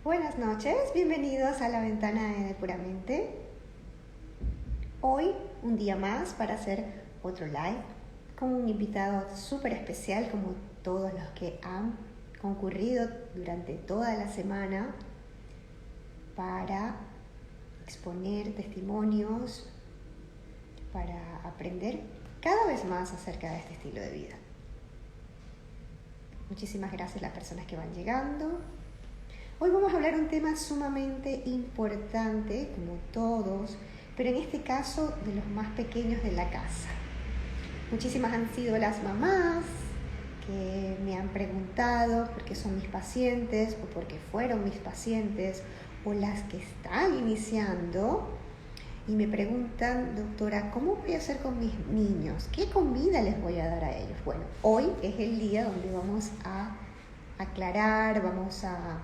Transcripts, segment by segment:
Buenas noches, bienvenidos a la ventana de Puramente. Hoy, un día más para hacer otro live con un invitado súper especial como todos los que han concurrido durante toda la semana para exponer testimonios, para aprender cada vez más acerca de este estilo de vida. Muchísimas gracias a las personas que van llegando. Hoy vamos a hablar un tema sumamente importante, como todos, pero en este caso de los más pequeños de la casa. Muchísimas han sido las mamás que me han preguntado por qué son mis pacientes o por qué fueron mis pacientes, o las que están iniciando y me preguntan, doctora, ¿cómo voy a hacer con mis niños? ¿Qué comida les voy a dar a ellos? Bueno, hoy es el día donde vamos a aclarar, vamos a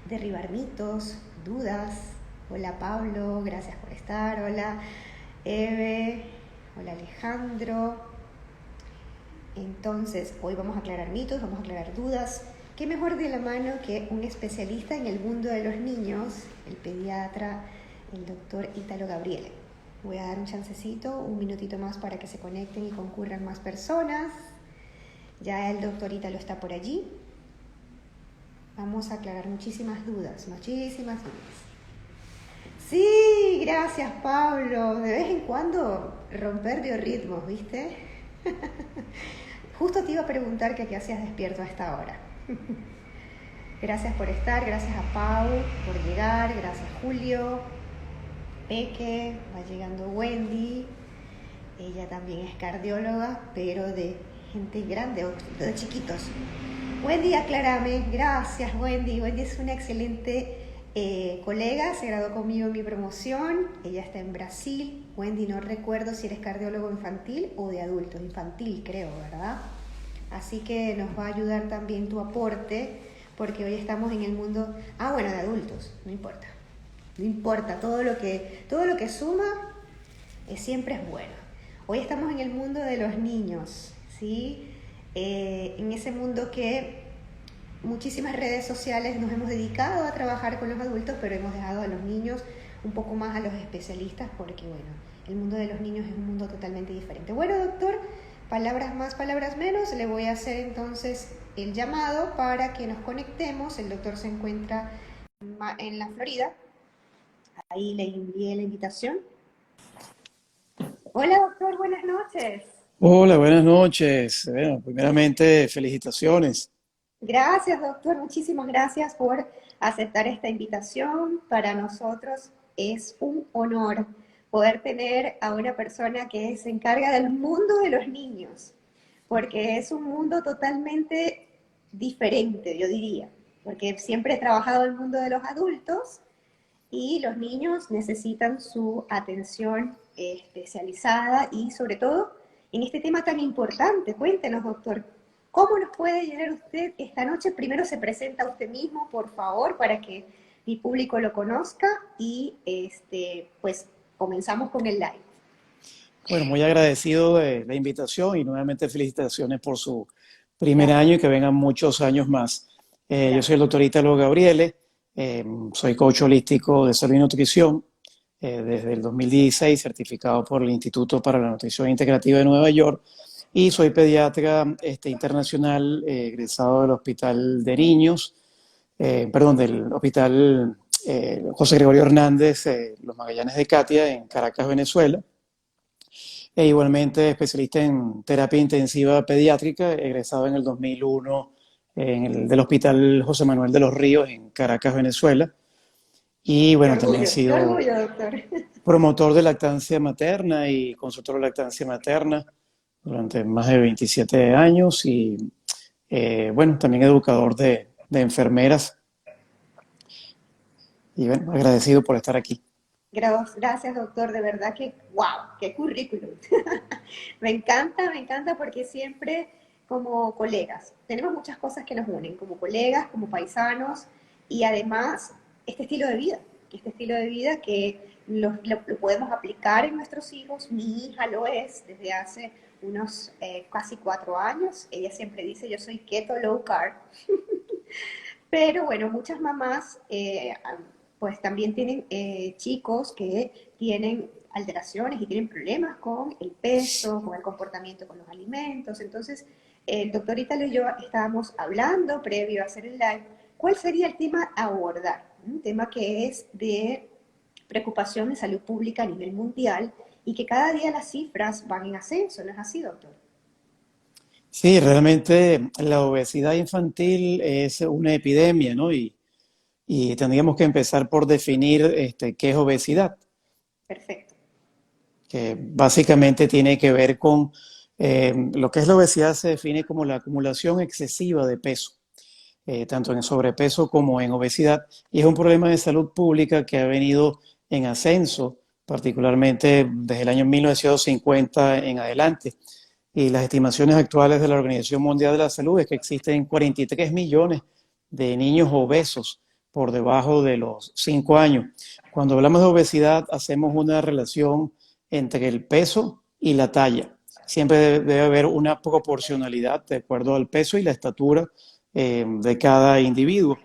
derribar mitos, dudas. Hola Pablo, gracias por estar. Hola Eve, hola Alejandro. Entonces, hoy vamos a aclarar mitos, vamos a aclarar dudas. ¿Qué mejor de la mano que un especialista en el mundo de los niños, el pediatra, el doctor Ítalo Gabriele? Voy a dar un chancecito, un minutito más para que se conecten y concurran más personas. Ya el doctor Ítalo está por allí. Vamos a aclarar muchísimas dudas, muchísimas dudas. Sí, gracias Pablo. De vez en cuando romper biorritmos, ¿viste? Justo te iba a preguntar que qué hacías despierto a esta hora. Gracias por estar, gracias a Pau por llegar, gracias Julio, Peque, va llegando Wendy. Ella también es cardióloga, pero de gente grande, de chiquitos. Wendy, aclárame. Gracias, Wendy. Wendy es una excelente colega, se graduó conmigo en mi promoción. Ella está en Brasil. Wendy, no recuerdo si eres cardiólogo infantil o de adultos. Infantil, creo, ¿verdad? Así que nos va a ayudar también tu aporte, porque hoy estamos en el mundo... bueno, de adultos, no importa. No importa, todo lo que suma siempre es bueno. Hoy estamos en el mundo de los niños, ¿sí? En ese mundo que muchísimas redes sociales nos hemos dedicado a trabajar con los adultos, pero hemos dejado a los niños un poco más a los especialistas, porque bueno, el mundo de los niños es un mundo totalmente diferente. Bueno, doctor, palabras más, palabras menos, le voy a hacer entonces el llamado para que nos conectemos. El doctor se encuentra en la Florida, ahí le envié la invitación. Hola doctor, buenas noches. Hola, buenas noches. Bueno, primeramente, felicitaciones. Gracias, doctor. Muchísimas gracias por aceptar esta invitación. Para nosotros es un honor poder tener a una persona que se encarga del mundo de los niños, porque es un mundo totalmente diferente, yo diría, porque siempre he trabajado en el mundo de los adultos y los niños necesitan su atención especializada y sobre todo en este tema tan importante. Cuéntenos, doctor, ¿cómo nos puede ayudar usted esta noche? Primero se presenta usted mismo, por favor, para que mi público lo conozca y pues comenzamos con el live. Bueno, muy agradecido de la invitación y nuevamente felicitaciones por su primer Gracias, año y que vengan muchos años más. Yo soy el gracias. doctor Ítalo Gabriele, soy coach holístico de salud y nutrición desde el 2016, certificado por el Instituto para la Nutrición Integrativa de Nueva York, y soy pediatra internacional, egresado del Hospital de Niños, perdón, del Hospital José Gregorio Hernández, Los Magallanes de Catia, en Caracas, Venezuela. E igualmente especialista en terapia intensiva pediátrica, egresado en el 2001 del Hospital José Manuel de los Ríos, en Caracas, Venezuela. Y bueno, también he Qué sido orgullo, doctor. promotor de lactancia materna y consultor de lactancia materna durante más de 27 años y bueno, también educador de enfermeras. Y bueno, agradecido por estar aquí. Gracias, doctor. De verdad que, wow, qué currículum. Me encanta porque siempre como colegas, tenemos muchas cosas que nos unen, como colegas, como paisanos, y además este estilo de vida que lo podemos aplicar en nuestros hijos. Mi hija lo es desde hace unos casi 4 años. Ella siempre dice, yo soy keto low carb. Pero bueno, muchas mamás pues también tienen chicos que tienen alteraciones y tienen problemas con el peso, con el comportamiento con los alimentos. Entonces, el doctor Italo y yo estábamos hablando previo a hacer el live, ¿cuál sería el tema a abordar? Un tema que es de preocupación de salud pública a nivel mundial y que cada día las cifras van en ascenso, ¿no es así, doctor? Sí, realmente la obesidad infantil es una epidemia, ¿no? Y tendríamos que empezar por definir qué es obesidad, Perfecto. que básicamente tiene que ver con lo que es la obesidad se define como la acumulación excesiva de peso, tanto en sobrepeso como en obesidad, y es un problema de salud pública que ha venido en ascenso, particularmente desde el año 1950 en adelante. Y las estimaciones actuales de la Organización Mundial de la Salud es que existen 43 millones de niños obesos por debajo de los 5 años. Cuando hablamos de obesidad, hacemos una relación entre el peso y la talla. Siempre debe haber una proporcionalidad de acuerdo al peso y la estatura de cada individuo.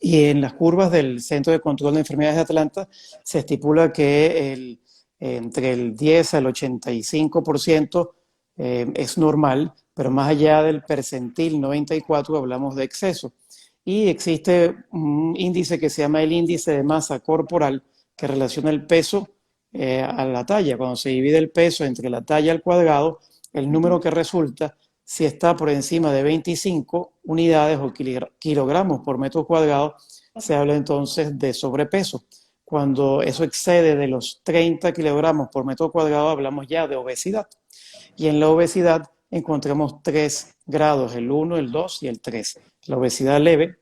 Y en las curvas del Centro de Control de Enfermedades de Atlanta se estipula que entre el 10 al 85% es normal, pero más allá del percentil 94 hablamos de exceso. Y existe un índice que se llama el índice de masa corporal que relaciona el peso a la talla. Cuando se divide el peso entre la talla al cuadrado, el número que resulta, si está por encima de 25 unidades o kilogramos por metro cuadrado, se habla entonces de sobrepeso. Cuando eso excede de los 30 kilogramos por metro cuadrado, hablamos ya de obesidad. Y en la obesidad encontramos 3 grados, el 1, el 2 y el 3. La obesidad leve,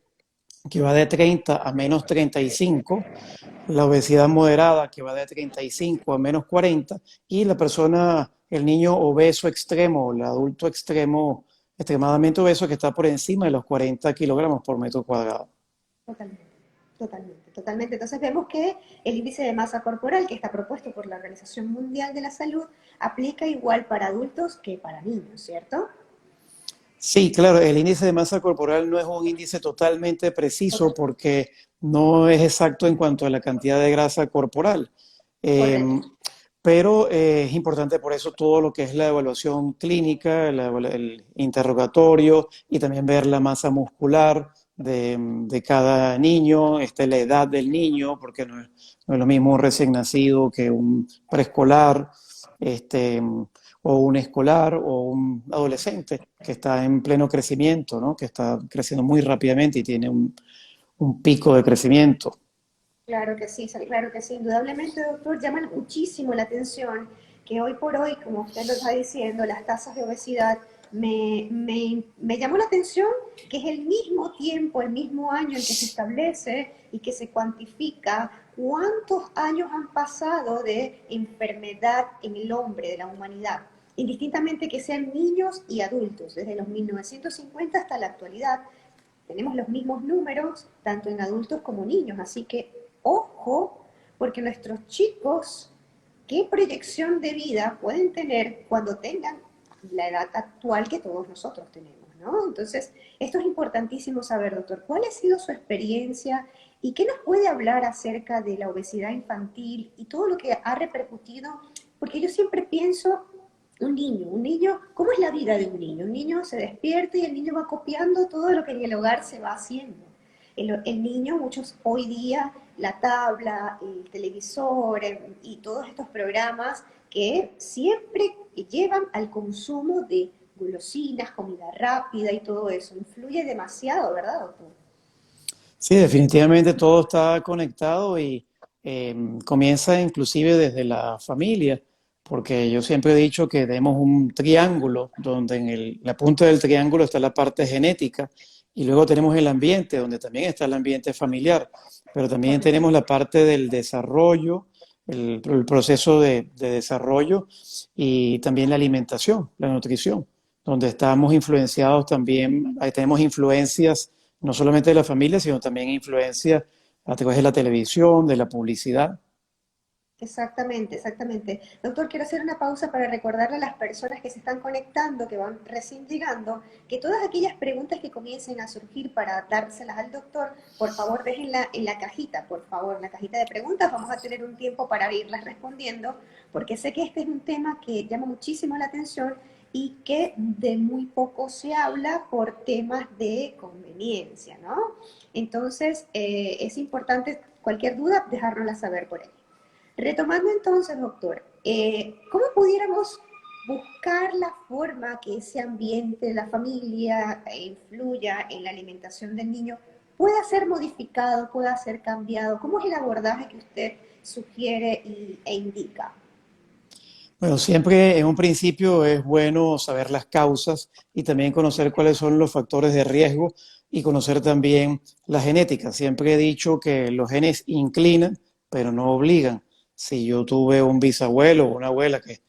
que va de 30 a menos 35, la obesidad moderada, que va de 35 a menos 40, y la persona, el niño obeso extremo, el adulto extremo, extremadamente obeso, que está por encima de los 40 kilogramos por metro cuadrado. Totalmente, totalmente, totalmente. Entonces vemos que el índice de masa corporal que está propuesto por la Organización Mundial de la Salud aplica igual para adultos que para niños, ¿cierto? Sí, claro, el índice de masa corporal no es un índice totalmente preciso Total- porque no es exacto en cuanto a la cantidad de grasa corporal. Eh, Correcto. pero es importante por eso todo lo que es la evaluación clínica, el interrogatorio y también ver la masa muscular de cada niño, la edad del niño, porque no es lo mismo un recién nacido que un preescolar, o un escolar o un adolescente que está en pleno crecimiento, ¿no? Que está creciendo muy rápidamente y tiene un pico de crecimiento. Claro que sí, claro que sí. Indudablemente, doctor, llama muchísimo la atención que hoy por hoy, como usted lo está diciendo, las tasas de obesidad, me llamó la atención que es el mismo tiempo, el mismo año en que se establece y que se cuantifica cuántos años han pasado de enfermedad en el hombre, de la humanidad, indistintamente que sean niños y adultos, desde los 1950 hasta la actualidad. Tenemos los mismos números, tanto en adultos como niños, así que ojo, porque nuestros chicos, ¿qué proyección de vida pueden tener cuando tengan la edad actual que todos nosotros tenemos, ¿no? Entonces, esto es importantísimo saber, doctor, ¿cuál ha sido su experiencia y qué nos puede hablar acerca de la obesidad infantil y todo lo que ha repercutido? Porque yo siempre pienso un niño, ¿cómo es la vida de un niño? Un niño se despierta y el niño va copiando todo lo que en el hogar se va haciendo. El niño, muchos hoy día, la tabla, el televisor y todos estos programas que siempre llevan al consumo de golosinas, comida rápida y todo eso. Influye demasiado, ¿verdad, doctor? Sí, definitivamente todo está conectado y comienza inclusive desde la familia, porque yo siempre he dicho que tenemos un triángulo donde en la punta del triángulo está la parte genética y luego tenemos el ambiente, donde también está el ambiente familiar, pero también Correcto. tenemos la parte del desarrollo, el proceso de desarrollo y también la alimentación, la nutrición, donde estamos influenciados también, ahí tenemos influencias no solamente de la familia, sino también influencia a través de la televisión, de la publicidad. Exactamente, exactamente. Doctor, quiero hacer una pausa para recordarle a las personas que se están conectando, que van recién llegando, que todas aquellas preguntas que comiencen a surgir para dárselas al doctor, por favor déjenla en la cajita, por favor, en la cajita de preguntas. Vamos a tener un tiempo para irlas respondiendo, porque sé que este es un tema que llama muchísimo la atención y que de muy poco se habla por temas de conveniencia, ¿no? Entonces, es importante cualquier duda dejárnosla saber por ahí. Retomando entonces, doctor, ¿cómo pudiéramos buscar la forma que ese ambiente de la familia influya en la alimentación del niño pueda ser modificado, pueda ser cambiado? ¿Cómo es el abordaje que usted sugiere e indica? Bueno, siempre en un principio es bueno saber las causas y también conocer cuáles son los factores de riesgo y conocer también la genética. Siempre he dicho que los genes inclinan, pero no obligan. Si yo tuve un bisabuelo o una abuela que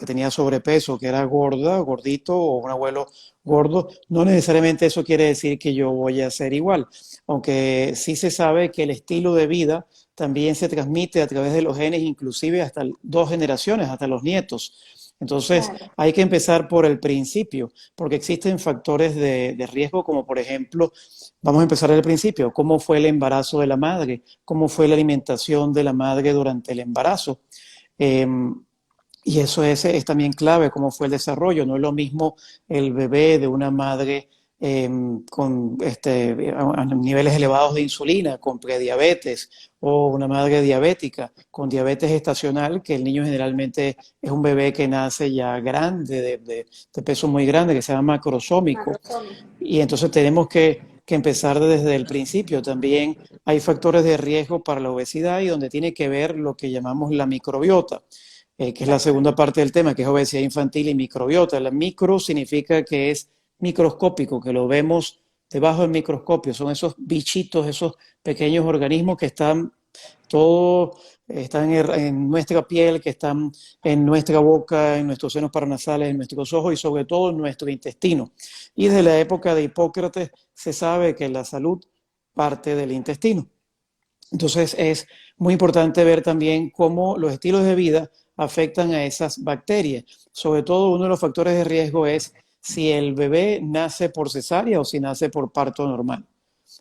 tenía sobrepeso, que era gorda, gordito, o un abuelo gordo, no necesariamente eso quiere decir que yo voy a ser igual. Aunque sí se sabe que el estilo de vida también se transmite a través de los genes, inclusive hasta dos generaciones, hasta los nietos. Entonces, Claro, hay que empezar por el principio, porque existen factores de riesgo, como por ejemplo, vamos a empezar al principio, cómo fue el embarazo de la madre, cómo fue la alimentación de la madre durante el embarazo. Eh, y eso es también clave, cómo fue el desarrollo. No es lo mismo el bebé de una madre con a niveles elevados de insulina, con prediabetes, o una madre diabética con diabetes gestacional, que el niño generalmente es un bebé que nace ya grande, de peso muy grande, que se llama macrosómico. macrosómico. Y entonces tenemos que empezar desde el principio. También hay factores de riesgo para la obesidad y donde tiene que ver lo que llamamos la microbiota, que es la Exacto. segunda parte del tema, que es obesidad infantil y microbiota. La micro significa que es microscópico, que lo vemos debajo del microscopio. Son esos bichitos, esos pequeños organismos que están todos, están en nuestra piel, que están en nuestra boca, en nuestros senos paranasales, en nuestros ojos y sobre todo en nuestro intestino. Y desde la época de Hipócrates se sabe que la salud parte del intestino. Entonces es muy importante ver también cómo los estilos de vida afectan a esas bacterias. Sobre todo uno de los factores de riesgo es si el bebé nace por cesárea o si nace por parto normal.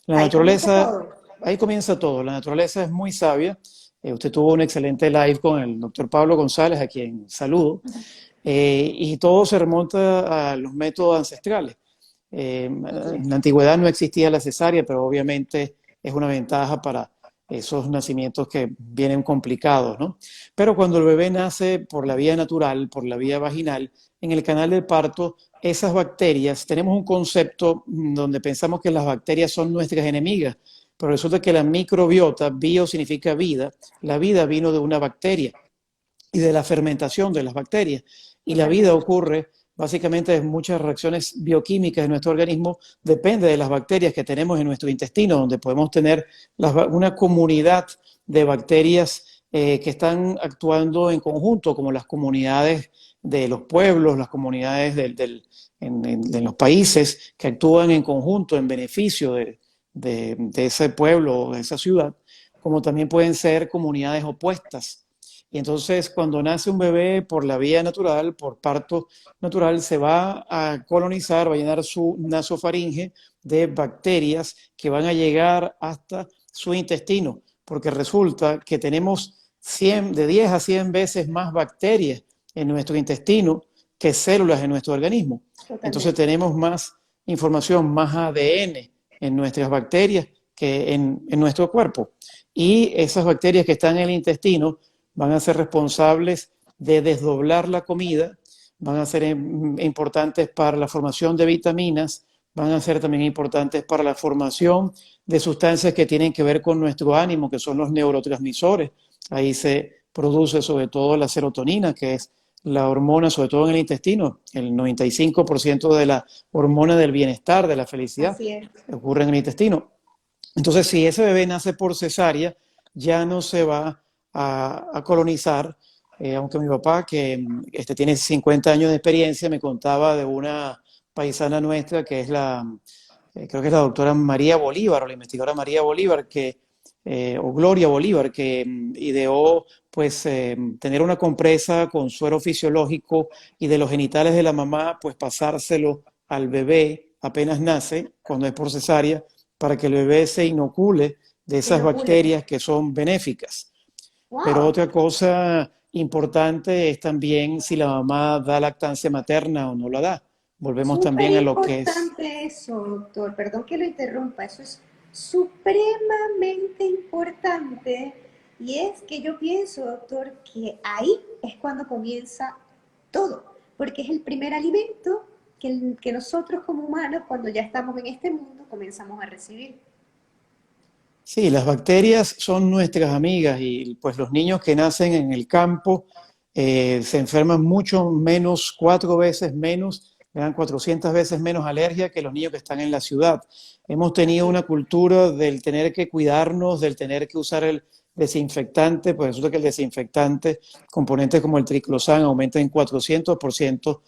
La Ahí comienza naturaleza, todo. ahí comienza todo. La naturaleza es muy sabia. Usted tuvo un excelente live con el doctor Pablo González, a quien saludo, y todo se remonta a los métodos ancestrales. Así En es. la antigüedad no existía la cesárea, pero obviamente es una ventaja para esos nacimientos que vienen complicados, ¿no? Pero cuando el bebé nace por la vía natural, por la vía vaginal, en el canal del parto, esas bacterias, tenemos un concepto donde pensamos que las bacterias son nuestras enemigas, pero resulta que la microbiota, bio significa vida, la vida vino de una bacteria y de la fermentación de las bacterias. Y la vida Totalmente. ocurre básicamente de muchas reacciones bioquímicas en nuestro organismo, depende de las bacterias que tenemos en nuestro intestino, donde podemos tener una comunidad de bacterias que están actuando en conjunto, como las comunidades de los pueblos, las comunidades en los países que actúan en conjunto en beneficio de ese pueblo o de esa ciudad, como también pueden ser comunidades opuestas. Y entonces cuando nace un bebé por la vía natural, por parto natural, se va a colonizar, va a llenar su nasofaringe de bacterias que van a llegar hasta su intestino, porque resulta que tenemos de 10 a 100 veces más bacterias en nuestro intestino que células en nuestro organismo. Entonces Totalmente. tenemos más información, más ADN en nuestras bacterias que en nuestro cuerpo. Y esas bacterias que están en el intestino van a ser responsables de desdoblar la comida, van a ser importantes para la formación de vitaminas, van a ser también importantes para la formación de sustancias que tienen que ver con nuestro ánimo, que son los neurotransmisores. Ahí se produce sobre todo la serotonina, que es la hormona, sobre todo en el intestino, el 95% de la hormona del bienestar, de la felicidad, Así es. ocurre en el intestino. Entonces, si ese bebé nace por cesárea, ya no se va a colonizar, aunque mi papá, que tiene 50 años de experiencia, me contaba de una paisana nuestra que es creo que es la doctora María Bolívar, o la investigadora María Bolívar, que o Gloria Bolívar, que ideó pues tener una compresa con suero fisiológico y de los genitales de la mamá pues pasárselo al bebé apenas nace, cuando es por cesárea, para que el bebé se inocule de esas Inocule. bacterias que son benéficas. Pero ¡Wow! otra cosa importante es también si la mamá da lactancia materna o no la da. Volvemos Súper también a lo que es. importante eso, doctor. Perdón que lo interrumpa. Eso es supremamente importante. Y es que yo pienso, doctor, que ahí es cuando comienza todo. Porque es el primer alimento que nosotros como humanos, cuando ya estamos en este mundo, comenzamos a recibir. Sí, las bacterias son nuestras amigas y pues los niños que nacen en el campo se enferman mucho menos, 4 veces menos, le dan 400 veces menos alergia que los niños que están en la ciudad. Hemos tenido Así es. una cultura del tener que cuidarnos, del tener que usar el desinfectante, pues resulta que el desinfectante, componentes como el triclosan, aumenta en 400%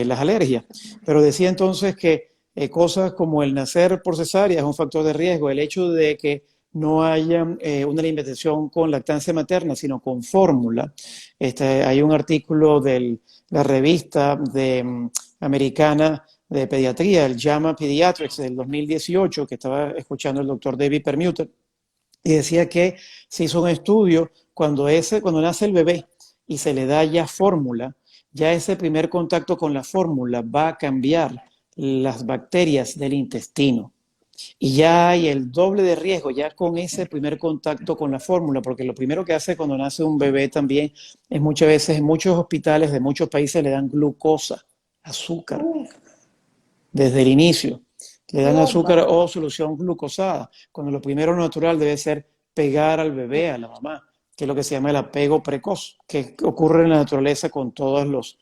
las alergias. Pero decía entonces que cosas como el nacer por cesárea es un factor de riesgo, el hecho de que no haya una alimentación con lactancia materna, sino con fórmula. Hay un artículo de la revista americana de pediatría, el JAMA Pediatrics del 2018, que estaba escuchando el doctor David Permuter, y decía que se hizo un estudio cuando nace el bebé y se le da ya fórmula, ya ese primer contacto con la fórmula va a cambiar las bacterias del intestino. Y ya hay el doble de riesgo ya con ese primer contacto con la fórmula, porque lo primero que hace cuando nace un bebé también es muchas veces en muchos hospitales de muchos países le dan glucosa, azúcar, Uf, desde el inicio. Le qué dan azúcar bomba. o solución glucosada, cuando lo primero natural debe ser pegar al bebé, a la mamá, que es lo que se llama el apego precoz, que ocurre en la naturaleza con todos los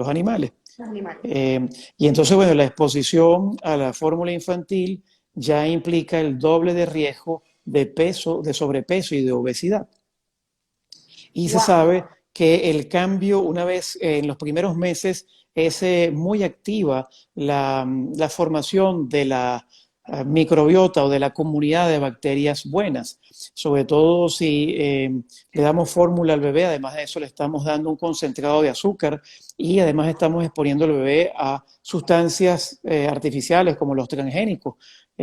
animales. Los animales. Eh, y entonces, bueno, la exposición a la fórmula infantil ya implica el doble de riesgo de peso, de sobrepeso y de obesidad. Y se Wow. sabe que el cambio, una vez en los primeros meses, es muy activa la formación de la microbiota o de la comunidad de bacterias buenas, sobre todo si le damos fórmula al bebé, además de eso le estamos dando un concentrado de azúcar y además estamos exponiendo al bebé a sustancias artificiales como los transgénicos.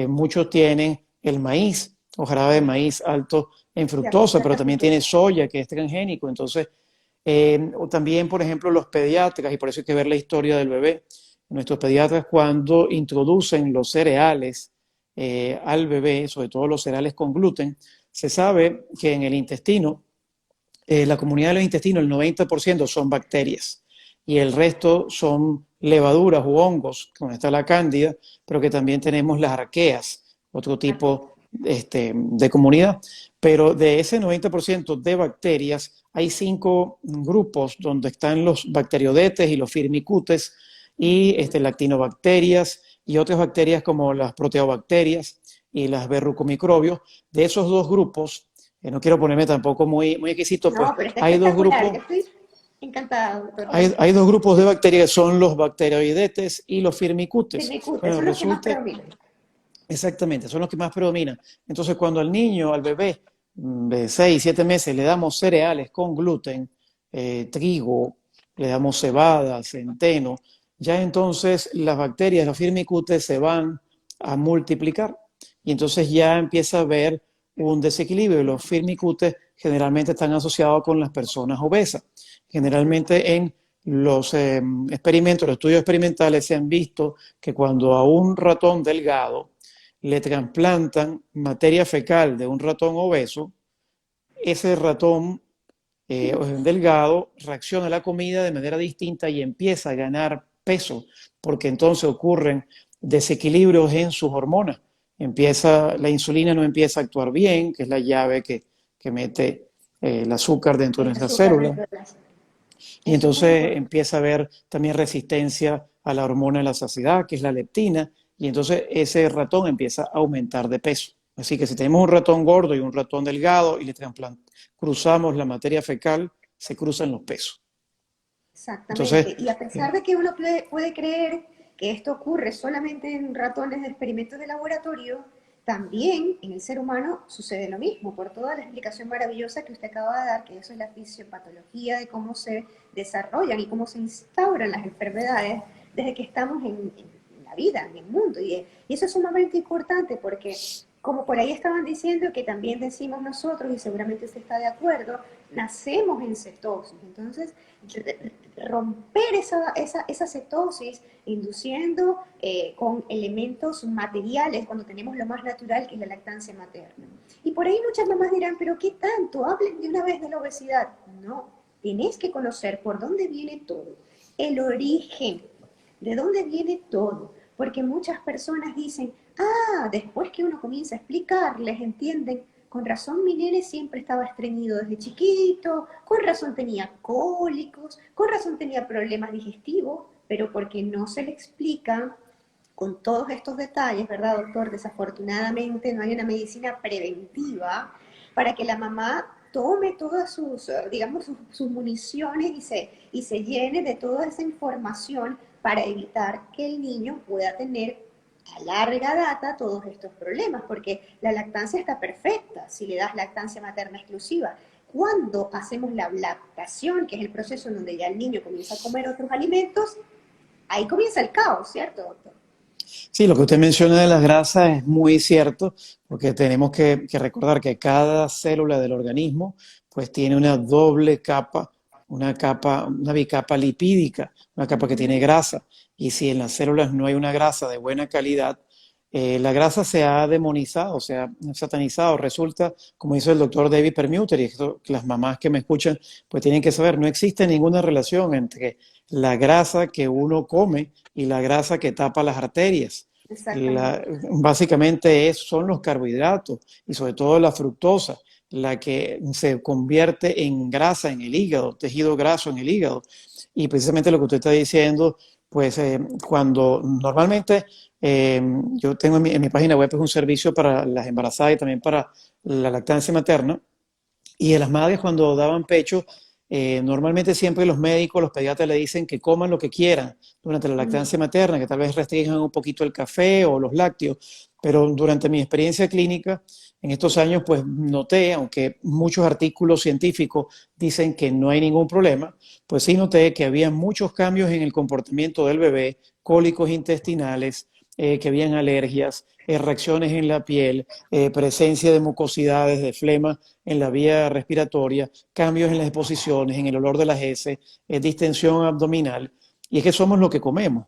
Muchos tienen el maíz o jarabe de maíz alto en Ya, fructosa, pero la también tiene fructosa. soya, que es transgénico. Entonces, o también, por ejemplo, los pediatras, y por eso hay que ver la historia del bebé. Nuestros pediatras cuando introducen los cereales al bebé, sobre todo los cereales con gluten, se sabe que en el intestino, la comunidad de los intestinos, el 90% son bacterias y el resto son levaduras u hongos, donde está la cándida, pero que también tenemos las arqueas, otro tipo de comunidad. Pero de ese 90% de bacterias, hay 5 grupos donde están los bacteriodetes y los firmicutes y lactinobacterias y otras bacterias como las proteobacterias y las verrucomicrobios. De esos 2 grupos, no quiero ponerme tampoco muy exquisito, pues No, pero está hay dos espectacular. grupos, Yo estoy encantada, doctor. hay 2 grupos de bacterias que son los bacteroidetes y los firmicutes. Firmicutes, Bueno, son los que más resulta, predominan. exactamente, son los que más predominan. Entonces, cuando al niño, al bebé de 6, 7 meses, le damos cereales con gluten, trigo, le damos cebada, centeno, ya entonces las bacterias, los firmicutes, se van a multiplicar y entonces ya empieza a haber un desequilibrio. Los firmicutes generalmente están asociados con las personas obesas. Generalmente en los experimentos, los estudios experimentales se han visto que cuando a un ratón delgado le trasplantan materia fecal de un ratón obeso, ese ratón delgado reacciona a la comida de manera distinta y empieza a ganar peso, porque entonces ocurren desequilibrios en sus hormonas. La insulina no empieza a actuar bien, que es la llave que mete el azúcar dentro de El nuestras azúcar células. dentro de las... Y Eso es muy entonces importante. empieza a haber también resistencia a la hormona de la saciedad, que es la leptina, y entonces ese ratón empieza a aumentar de peso. Así que si tenemos un ratón gordo y un ratón delgado y le cruzamos la materia fecal, se cruzan los pesos. Entonces, Exactamente. Y a pesar de que uno puede creer que esto ocurre solamente en ratones de experimentos de laboratorio, también en el ser humano sucede lo mismo, por toda la explicación maravillosa que usted acaba de dar, que eso es la fisiopatología de cómo se desarrollan y cómo se instauran las enfermedades desde que estamos en la vida, en el mundo. Y eso es sumamente importante porque, como por ahí estaban diciendo, que también decimos nosotros, y seguramente usted está de acuerdo, nacemos en cetosis. Entonces, romper esa cetosis induciendo con elementos materiales cuando tenemos lo más natural que es la lactancia materna. Y por ahí muchas mamás dirán, pero ¿qué tanto? Hablen de una vez de la obesidad. No, tenés que conocer por dónde viene todo, el origen, de dónde viene todo. Porque muchas personas dicen, después que uno comienza a explicarles, entienden, con razón mi nene siempre estaba estreñido desde chiquito, con razón tenía cólicos, con razón tenía problemas digestivos, pero porque no se le explica con todos estos detalles, ¿verdad, doctor? Desafortunadamente no hay una medicina preventiva para que la mamá tome todas sus, digamos, sus municiones y se llene de toda esa información para evitar que el niño pueda tener a larga data todos estos problemas, porque la lactancia está perfecta si le das lactancia materna exclusiva. Cuando hacemos la lactación, que es el proceso en donde ya el niño comienza a comer otros alimentos, ahí comienza el caos, ¿cierto, doctor? Sí, lo que usted menciona de las grasas es muy cierto, porque tenemos que recordar que cada célula del organismo pues tiene una doble capa, una bicapa lipídica, una capa que tiene grasa. Y si en las células no hay una grasa de buena calidad, la grasa se ha demonizado, se ha satanizado. Resulta, como dice el doctor David Perlmutter, y esto las mamás que me escuchan pues tienen que saber, no existe ninguna relación entre la grasa que uno come y la grasa que tapa las arterias. Exactamente. Básicamente son los carbohidratos y sobre todo la fructosa, la que se convierte en grasa en el hígado, tejido graso en el hígado. Y precisamente lo que usted está diciendo, pues cuando normalmente yo tengo en mi página web un servicio para las embarazadas y también para la lactancia materna, y a las madres cuando daban pecho, normalmente siempre los médicos, los pediatras le dicen que coman lo que quieran durante la lactancia materna, que tal vez restrinjan un poquito el café o los lácteos, pero durante mi experiencia clínica en estos años, pues noté, aunque muchos artículos científicos dicen que no hay ningún problema, pues sí noté que había muchos cambios en el comportamiento del bebé, cólicos intestinales, que habían alergias, reacciones en la piel, presencia de mucosidades, de flema en la vía respiratoria, cambios en las exposiciones, en el olor de las heces, distensión abdominal. Y es que somos lo que comemos.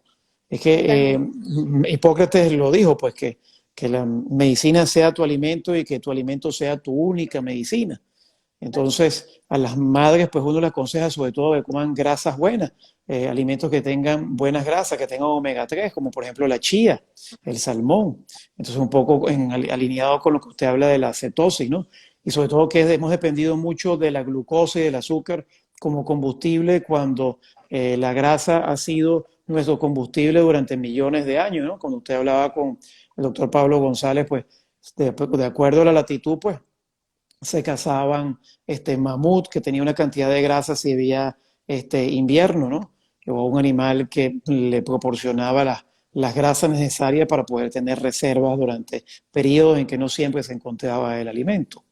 Es que Totalmente. Hipócrates lo dijo, pues que la medicina sea tu alimento y que tu alimento sea tu única medicina. Entonces, a las madres, pues uno les aconseja sobre todo que coman grasas buenas, alimentos que tengan buenas grasas, que tengan omega 3, como por ejemplo la chía, el salmón. Entonces, un poco alineado con lo que usted habla de la cetosis, ¿no? Y sobre todo que hemos dependido mucho de la glucosa y del azúcar como combustible cuando la grasa ha sido nuestro combustible durante millones de años, ¿no? Cuando usted hablaba con el doctor Pablo González, pues de acuerdo a la latitud, pues se cazaban mamut que tenía una cantidad de grasa si había invierno, ¿no? O un animal que le proporcionaba las grasas necesarias para poder tener reservas durante periodos en que no siempre se encontraba el alimento.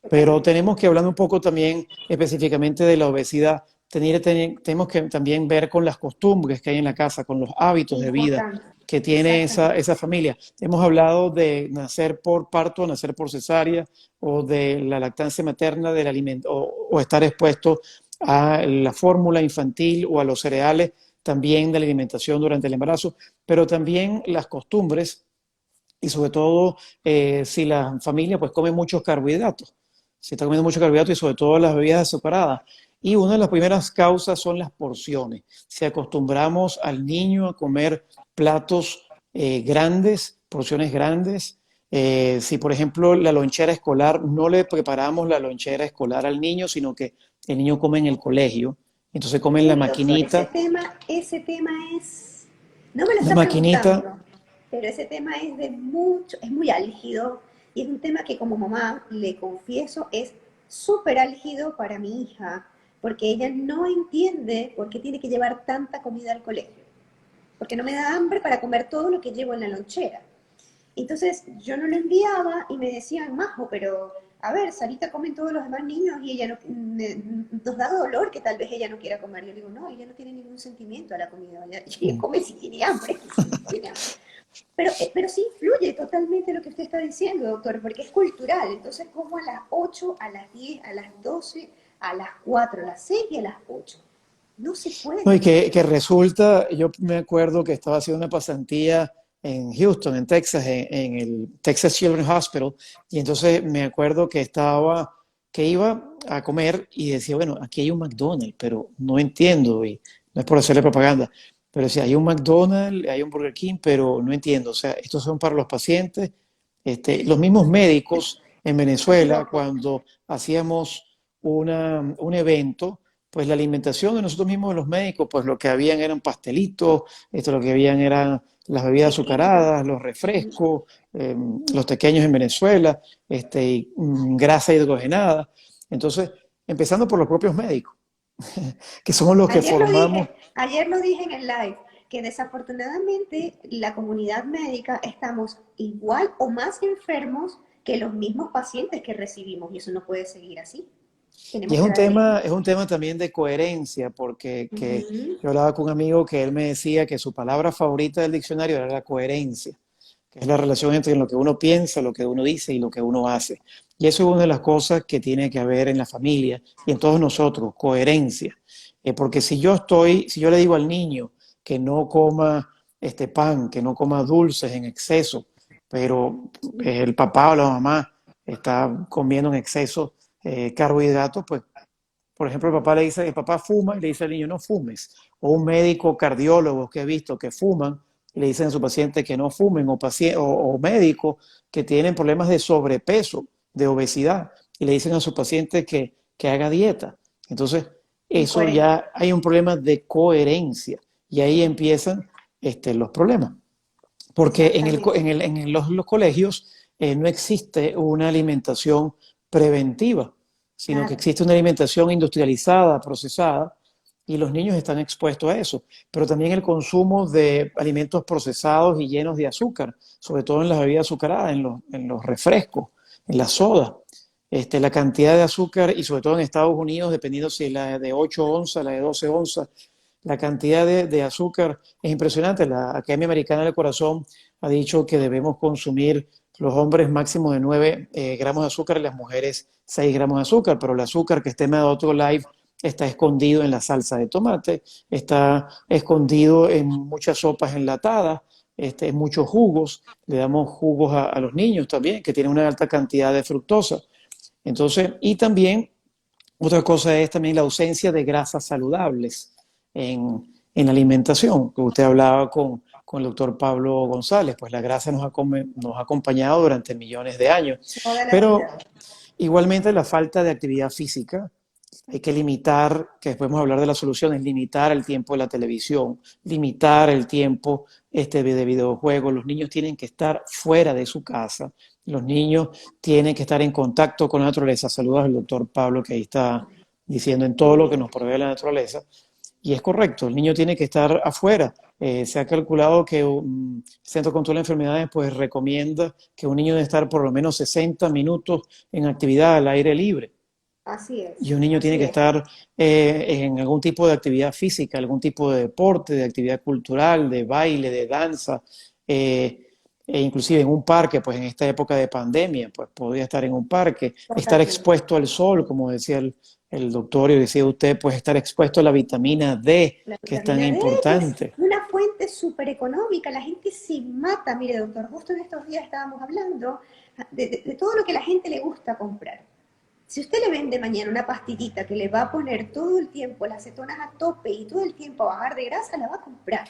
Pero Totalmente. tenemos que hablar un poco también específicamente de la obesidad. Tenemos que también ver con las costumbres que hay en la casa, con los hábitos de vida Importante. que tiene Exactamente. esa familia. Hemos hablado de nacer por parto, nacer por cesárea, o de la lactancia materna, del alimento, o estar expuesto a la fórmula infantil o a los cereales, también de la alimentación durante el embarazo, pero también las costumbres y sobre todo si la familia pues come muchos carbohidratos, si está comiendo muchos carbohidratos y sobre todo las bebidas azucaradas. Y una de las primeras causas son las porciones. Si acostumbramos al niño a comer platos grandes, porciones grandes, si por ejemplo la lonchera escolar, no le preparamos la lonchera escolar al niño, sino que el niño come en el colegio, entonces come en Uy, doctor, ese tema no me lo la está maquinita, preguntando, pero ese tema es de mucho, es muy álgido y es un tema que como mamá, le confieso, es súper álgido para mi hija, porque ella no entiende por qué tiene que llevar tanta comida al colegio, porque no me da hambre para comer todo lo que llevo en la lonchera. Entonces yo no lo enviaba y me decían, Majo, pero a ver, Sarita comen todos los demás niños y ella no, nos da dolor que tal vez ella no quiera comer. Yo le digo, no, ella no tiene ningún sentimiento a la comida, ella Mm. come si tiene hambre, si no tiene hambre. Pero sí influye totalmente lo que usted está diciendo, doctor, porque es cultural. Entonces, como a las 8, a las 10, a las 12, a las 4, a las 6 y a las 8. No se No, y puede. que resulta, yo me acuerdo que estaba haciendo una pasantía en Houston, en Texas, en el Texas Children's Hospital, y entonces me acuerdo que iba a comer y decía, bueno, aquí hay un McDonald's, pero no entiendo, y no es por hacerle propaganda, pero si hay un McDonald's, hay un Burger King, pero no entiendo, o sea, estos son para los pacientes, los mismos médicos en Estás Venezuela, loco. cuando hacíamos un evento, pues la alimentación de nosotros mismos, los médicos, pues lo que habían eran pastelitos, lo que habían eran las bebidas Pequeños. azucaradas, los refrescos, los pequeños en Venezuela, grasa hidrogenada. Entonces, empezando por los propios médicos, que somos los que formamos. Ayer lo dije en el live, que desafortunadamente la comunidad médica estamos igual o más enfermos que los mismos pacientes que recibimos y eso no puede seguir así. Y Tenemos que dar el es ejemplo. un tema también de coherencia, porque Ujú. yo hablaba con un amigo que él me decía que su palabra favorita del diccionario era la coherencia, que es la relación entre lo que uno piensa, lo que uno dice y lo que uno hace. Y eso es una de las cosas que tiene que haber en la familia y en todos nosotros, coherencia. Porque si yo le digo al niño que no coma este pan, que no coma dulces en exceso, pero el papá o la mamá está comiendo en exceso carbohidratos, pues por ejemplo, el papá fuma y le dice al niño no fumes. O un médico cardiólogo que he visto que fuman y le dicen a su paciente que no fumen, o médicos que tienen problemas de sobrepeso, de obesidad, y le dicen a su paciente que haga dieta. Entonces, eso Incoherente. ya hay un problema de coherencia y ahí empiezan los problemas. Porque Exactamente. los colegios no existe una alimentación preventiva, sino que Nada. existe una alimentación industrializada, procesada, y los niños están expuestos a eso. Pero también el consumo de alimentos procesados y llenos de azúcar, sobre todo en las bebidas azucaradas, en los refrescos, en la soda. La cantidad de azúcar, y sobre todo en Estados Unidos, dependiendo si es la de 8 onzas, la de 12 onzas, la cantidad de azúcar es impresionante. La Academia Americana del Corazón ha dicho que debemos consumir los hombres máximo de 9 gramos de azúcar y las mujeres 6 gramos de azúcar, pero el azúcar que este me ha dado otro live está escondido en la salsa de tomate, está escondido en muchas sopas enlatadas, en muchos jugos, le damos jugos a los niños también, que tienen una alta cantidad de fructosa. Entonces, y también otra cosa es también la ausencia de grasas saludables en la alimentación, que usted hablaba con el doctor Pablo González, pues la grasa nos ha acompañado durante millones de años, Toda la pero vida. igualmente la falta de actividad física, hay que limitar, que después vamos a hablar de las soluciones, limitar el tiempo de la televisión, limitar el tiempo de videojuegos. Los niños tienen que estar fuera de su casa, los niños tienen que estar en contacto con la naturaleza. Saludos al doctor Pablo que ahí está diciendo en todo Muy lo que bien. nos provee la naturaleza. Y es correcto, el niño tiene que estar afuera. Se ha calculado que un Centro de Control de Enfermedades pues recomienda que un niño debe estar por lo menos 60 minutos en actividad al aire libre. Así Y es, un niño tiene así que es. estar en algún tipo de actividad física, algún tipo de deporte, de actividad cultural, de baile, de danza, inclusive en un parque, pues en esta época de pandemia, pues podría estar en un parque, estar Totalmente. expuesto al sol, como decía el doctor y decía usted, pues estar expuesto a la vitamina D, La que es tan vitamina D, que es importante. una fuente súper económica, la gente se mata. Mire, doctor, justo en estos días estábamos hablando de todo lo que a la gente le gusta comprar. Si usted le vende mañana una pastillita que le va a poner todo el tiempo las cetonas a tope y todo el tiempo a bajar de grasa, la va a comprar.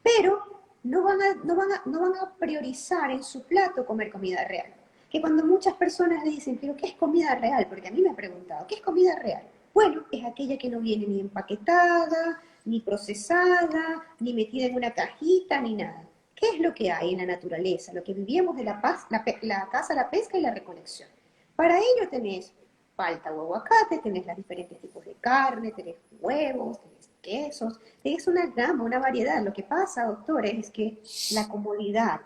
Pero no van a priorizar en su plato comer comida real. Que cuando muchas personas le dicen, pero ¿qué es comida real? Porque a mí me han preguntado, ¿qué es comida real? Bueno, es aquella que no viene ni empaquetada, ni procesada, ni metida en una cajita, ni nada. ¿Qué es lo que hay en la naturaleza? Lo que vivíamos de la caza, la pesca y la recolección. Para ello tenés palta o aguacate, tenés los diferentes tipos de carne, tenés huevos, tenés quesos, tenés una gama, una variedad. Lo que pasa, doctores, es que la comodidad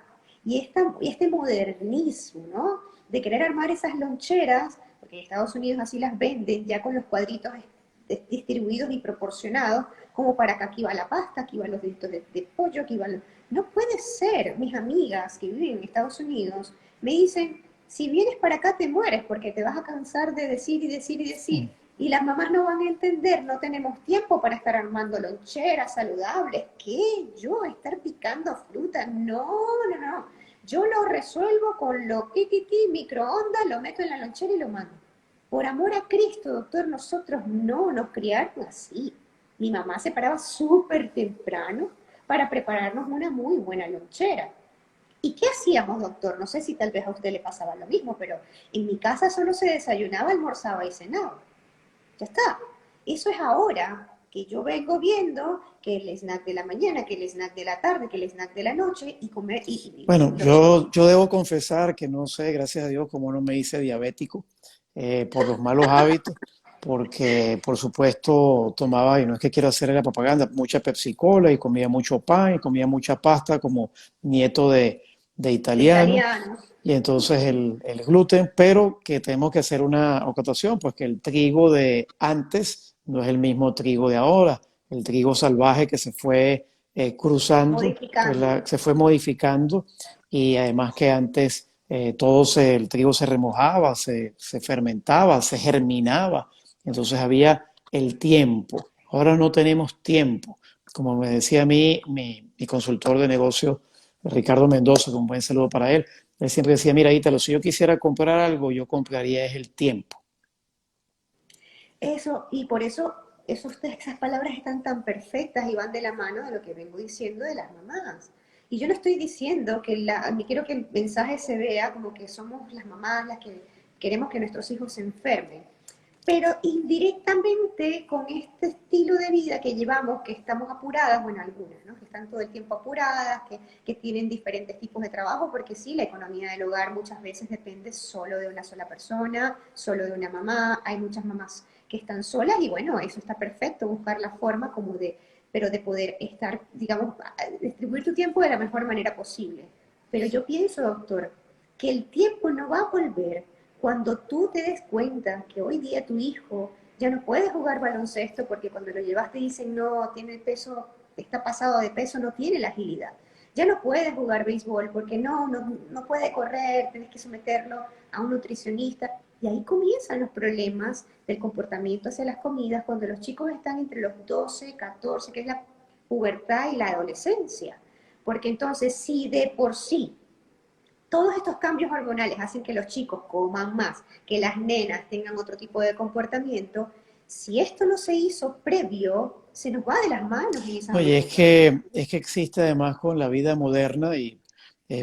y este modernismo, ¿no? De querer armar esas loncheras, porque en Estados Unidos así las venden, ya con los cuadritos distribuidos y proporcionados, como para que aquí va la pasta, aquí van los deditos de pollo, aquí van los... No puede ser, mis amigas que viven en Estados Unidos me dicen, si vienes para acá te mueres porque te vas a cansar de decir y decir y decir. Y las mamás no van a entender, no tenemos tiempo para estar armando loncheras saludables. ¿Qué? ¿Yo estar picando fruta? No, no, no. Yo lo resuelvo con lo microondas, lo meto en la lonchera y lo mando. Por amor a Cristo, doctor, nosotros no nos criaron así. Mi mamá se paraba súper temprano para prepararnos una muy buena lonchera. ¿Y qué hacíamos, doctor? No sé si tal vez a usted le pasaba lo mismo, pero en mi casa solo se desayunaba, almorzaba y cenaba. Ya está. Eso es ahora que yo vengo viendo que el snack de la mañana, que el snack de la tarde, que el snack de la noche y comer Bueno, los chicos. yo debo confesar que no sé, gracias a Dios, cómo no me hice diabético por los malos hábitos, porque por supuesto tomaba, y no es que quiera hacer la propaganda, mucha Pepsi Cola y comía mucho pan y comía mucha pasta como nieto de De italiano. italianos. Y entonces el gluten, pero que tenemos que hacer una acotación, pues que el trigo de antes no es el mismo trigo de ahora. El trigo salvaje que se fue cruzando, pues Modificando. se fue modificando y además que antes el trigo se remojaba, se fermentaba, se germinaba. Entonces había el tiempo. Ahora no tenemos tiempo. Como me decía a mí, mi consultor de negocios, Ricardo Mendoza, con un buen saludo para él. Él siempre decía, mira, Ítalo, si yo quisiera comprar algo, yo compraría es el tiempo. Eso, y por eso esas palabras están tan perfectas y van de la mano de lo que vengo diciendo de las mamás. Y yo no estoy diciendo ni quiero que el mensaje se vea como que somos las mamás las que queremos que nuestros hijos se enfermen. Pero indirectamente con este estilo de vida que llevamos, que estamos apuradas, bueno, algunas, ¿no? Que están todo el tiempo apuradas, que tienen diferentes tipos de trabajo, porque sí, la economía del hogar muchas veces depende solo de una sola persona, solo de una mamá, hay muchas mamás que están solas y bueno, eso está perfecto, buscar la forma como pero de poder estar, digamos, distribuir tu tiempo de la mejor manera posible. Pero yo pienso, doctor, que el tiempo no va a volver cuando tú te des cuenta que hoy día tu hijo ya no puede jugar baloncesto porque cuando lo llevas te dicen no, tiene el peso, está pasado de peso, no tiene la agilidad. Ya no puede jugar béisbol porque no puede correr, tienes que someterlo a un nutricionista. Y ahí comienzan los problemas del comportamiento hacia las comidas cuando los chicos están entre los 12, 14, que es la pubertad y la adolescencia. Porque entonces, si de por sí todos estos cambios hormonales hacen que los chicos coman más, que las nenas tengan otro tipo de comportamiento, si esto no se hizo previo, se nos va de las manos en esa Oye, adolescencia. es que existe además con la vida moderna y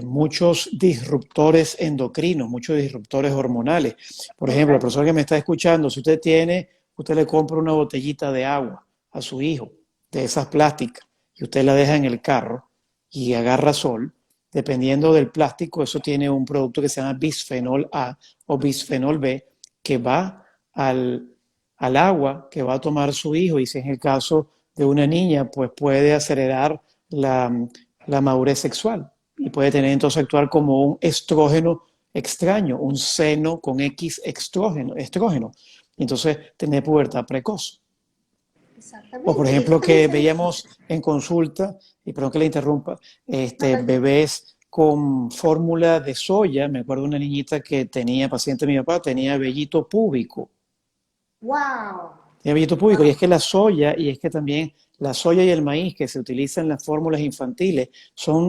muchos disruptores endocrinos, muchos disruptores hormonales. Por ejemplo, la persona Totalmente. que me está escuchando, si usted le compra una botellita de agua a su hijo, de esas plásticas, y usted la deja en el carro y agarra sol, dependiendo del plástico, eso tiene un producto que se llama bisfenol A o bisfenol B, que va al agua que va a tomar su hijo, y si es el caso de una niña, pues puede acelerar la, la madurez sexual y puede tener entonces actuar como un estrógeno extraño, un seno con X estrógeno, y entonces tener pubertad precoz. O por Exactamente. Y eso ejemplo también que se veíamos necesita. en consulta, y perdón que le interrumpa, No, tranquilo. bebés con fórmula de soya. Me acuerdo de una niñita que tenía, paciente de mi papá, tenía vellito púbico. ¡Wow! Tenía vellito púbico. Y es ¡Wow! que la soya, y es que también la soya y el maíz que se utilizan en las fórmulas infantiles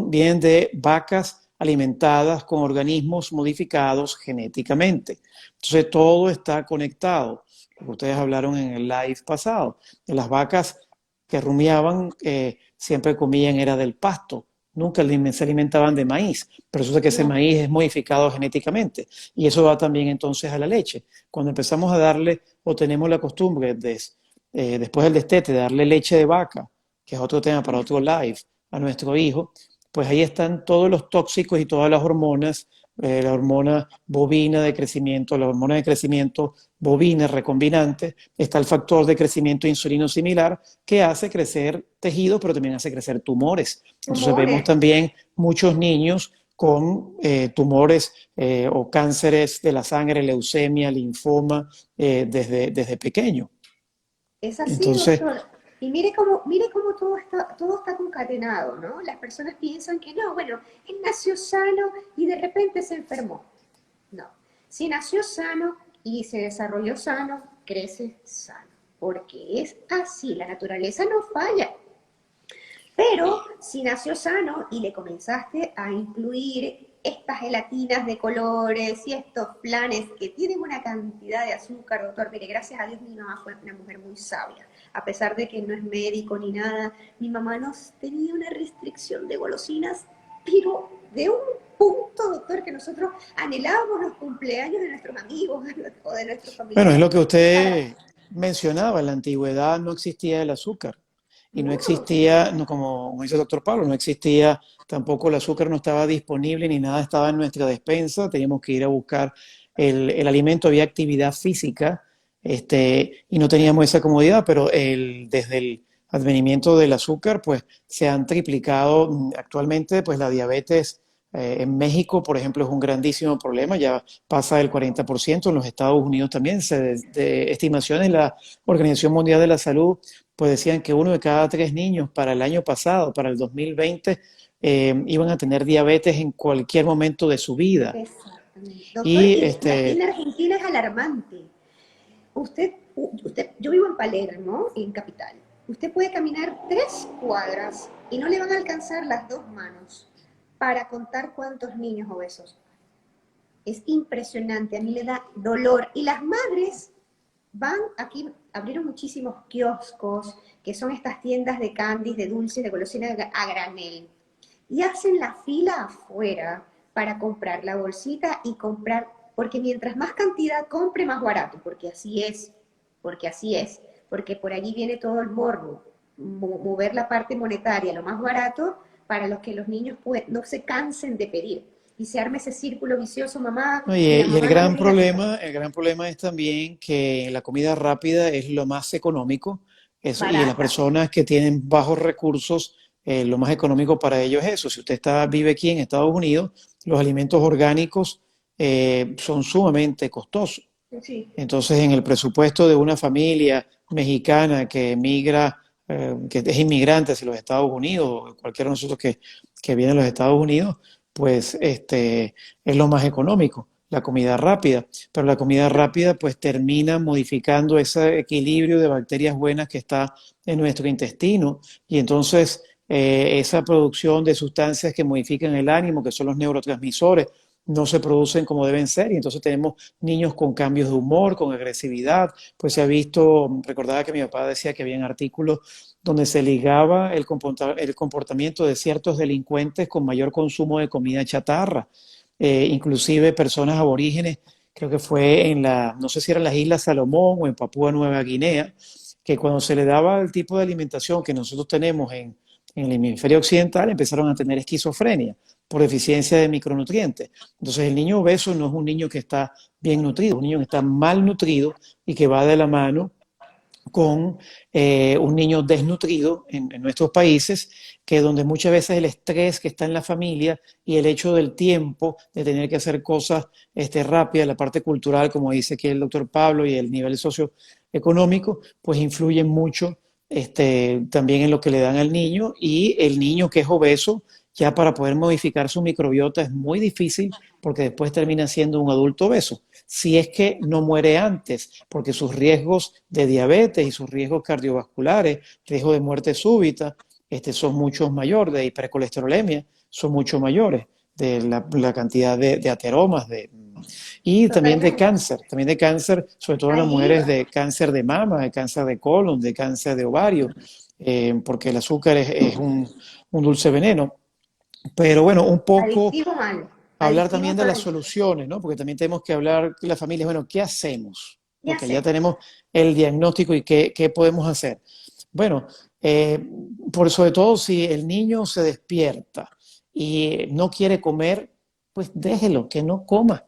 vienen de vacas alimentadas con organismos modificados genéticamente. Entonces todo está conectado. Lo que ustedes hablaron en el live pasado, de las vacas que rumiaban, siempre comían era del pasto, nunca se alimentaban de maíz, pero resulta que ese No, maíz es modificado genéticamente y eso va también entonces a la leche. Cuando empezamos a darle o tenemos la costumbre después del destete de darle leche de vaca, que es otro tema para otro live, a nuestro hijo, pues ahí están todos los tóxicos y todas las hormonas, la hormona bovina de crecimiento, la hormona de crecimiento bovina recombinante, está el factor de crecimiento insulino similar que hace crecer tejido, pero también hace crecer tumores. Entonces vemos tumores. también muchos niños con tumores o cánceres de la sangre, leucemia, linfoma, desde pequeño. Es así, Entonces, doctor. Y mire cómo todo está concatenado, ¿no? Las personas piensan que no, bueno, él nació sano y de repente se enfermó. No. Si nació sano y se desarrolló sano, crece sano. Porque es así, la naturaleza no falla. Pero si nació sano y le comenzaste a incluir estas gelatinas de colores y estos planes que tienen una cantidad de azúcar, doctor, mire, gracias a Dios mi mamá fue una mujer muy sabia. A pesar de que no es médico ni nada, mi mamá nos tenía una restricción de golosinas, pero de un punto, doctor, que nosotros anhelábamos los cumpleaños de nuestros amigos o de nuestros bueno, es familiares. lo que Para, usted mencionaba, en la antigüedad no existía el azúcar y no no, existía, no, como dice el doctor Pablo, no existía tampoco el azúcar, no estaba disponible ni nada estaba en nuestra despensa, teníamos que ir a buscar el alimento, había actividad física y no teníamos esa comodidad, pero desde el advenimiento del azúcar, pues se han triplicado actualmente, pues la diabetes. En México, por ejemplo, es un grandísimo problema, ya pasa del 40%, en los Estados Unidos también, de estimaciones de la Organización Mundial de la Salud, pues decían que 1 de cada 3 niños para el año pasado, para el 2020, iban a tener diabetes en cualquier momento de su vida. exactamente. Doctor, Y y aquí en Argentina es alarmante. Yo vivo en Palermo, en Capital. Usted puede caminar 3 cuadras y no le van a alcanzar las 2 manos para contar cuántos niños obesos. Es impresionante, a mí me da dolor. Y las madres van, aquí abrieron muchísimos kioscos, que son estas tiendas de candies, de dulces, de golosinas a granel. Y hacen la fila afuera para comprar la bolsita y comprar, porque mientras más cantidad compre, más barato, porque así es, porque por allí viene todo el morbo, mover la parte monetaria lo más barato para los que los niños no se cansen de pedir y se arme ese círculo vicioso, mamá, no, y la y mamá no le diga nada. el gran problema es también que la comida rápida es lo más económico eso, y las Barata. personas que tienen bajos recursos, lo más económico para ellos es eso. Si usted vive aquí en Estados Unidos, los alimentos orgánicos son sumamente costosos. Sí. Entonces, en el presupuesto de una familia mexicana que emigra, que es inmigrante hacia los Estados Unidos, o cualquiera de nosotros que viene a los Estados Unidos, pues es lo más económico, la comida rápida. Pero la comida rápida pues termina modificando ese equilibrio de bacterias buenas que está en nuestro intestino y entonces esa producción de sustancias que modifican el ánimo, que son los neurotransmisores, no se producen como deben ser y entonces tenemos niños con cambios de humor, con agresividad, pues se ha visto, recordaba que mi papá decía que había artículos donde se ligaba el comportamiento de ciertos delincuentes con mayor consumo de comida chatarra, inclusive personas aborígenes, creo que fue no sé si eran las Islas Salomón o en Papúa Nueva Guinea, que cuando se le daba el tipo de alimentación que nosotros tenemos en el hemisferio occidental, empezaron a tener esquizofrenia por deficiencia de micronutrientes. Entonces el niño obeso no es un niño que está bien nutrido, un niño que está mal nutrido y que va de la mano con un niño desnutrido en nuestros países, que donde muchas veces el estrés que está en la familia y el hecho del tiempo de tener que hacer cosas rápidas, la parte cultural, como dice aquí el doctor Pablo, y el nivel socioeconómico, pues influyen mucho también en lo que le dan al niño y el niño que es obeso, ya para poder modificar su microbiota es muy difícil porque después termina siendo un adulto obeso si es que no muere antes, porque sus riesgos de diabetes y sus riesgos cardiovasculares, riesgo de muerte súbita, son mucho mayores, de hipercolesterolemia, son mucho mayores, de la cantidad de ateromas, y Totalmente. también de cáncer, sobre todo en las Ahí mujeres iba. de cáncer de mama, de cáncer de colon, de cáncer de ovario, porque el azúcar es un dulce veneno. Pero bueno, un poco Adictivo mal. hablar Adictivo también de las mal. soluciones, ¿no? Porque también tenemos que hablar con las familias, bueno, ¿qué hacemos? ¿Qué Ok, ya hacemos? tenemos el diagnóstico y qué podemos hacer. Bueno, eh, sobre todo si el niño se despierta y no quiere comer, pues déjelo, que no coma.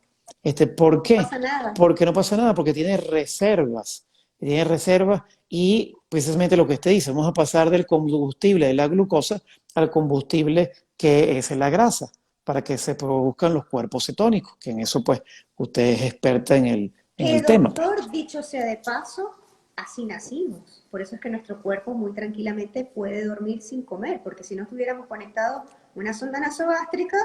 ¿Por No qué? pasa nada. Porque no pasa nada, porque tiene reservas y precisamente lo que usted dice, vamos a pasar del combustible de la glucosa al combustible que es la grasa. para que se produzcan los cuerpos cetónicos, que en eso pues usted es experta en Que el tema. doctor, dicho sea de paso, así nacimos. Por eso es que nuestro cuerpo muy tranquilamente puede dormir sin comer, porque si no estuviéramos conectados una sonda nasogástrica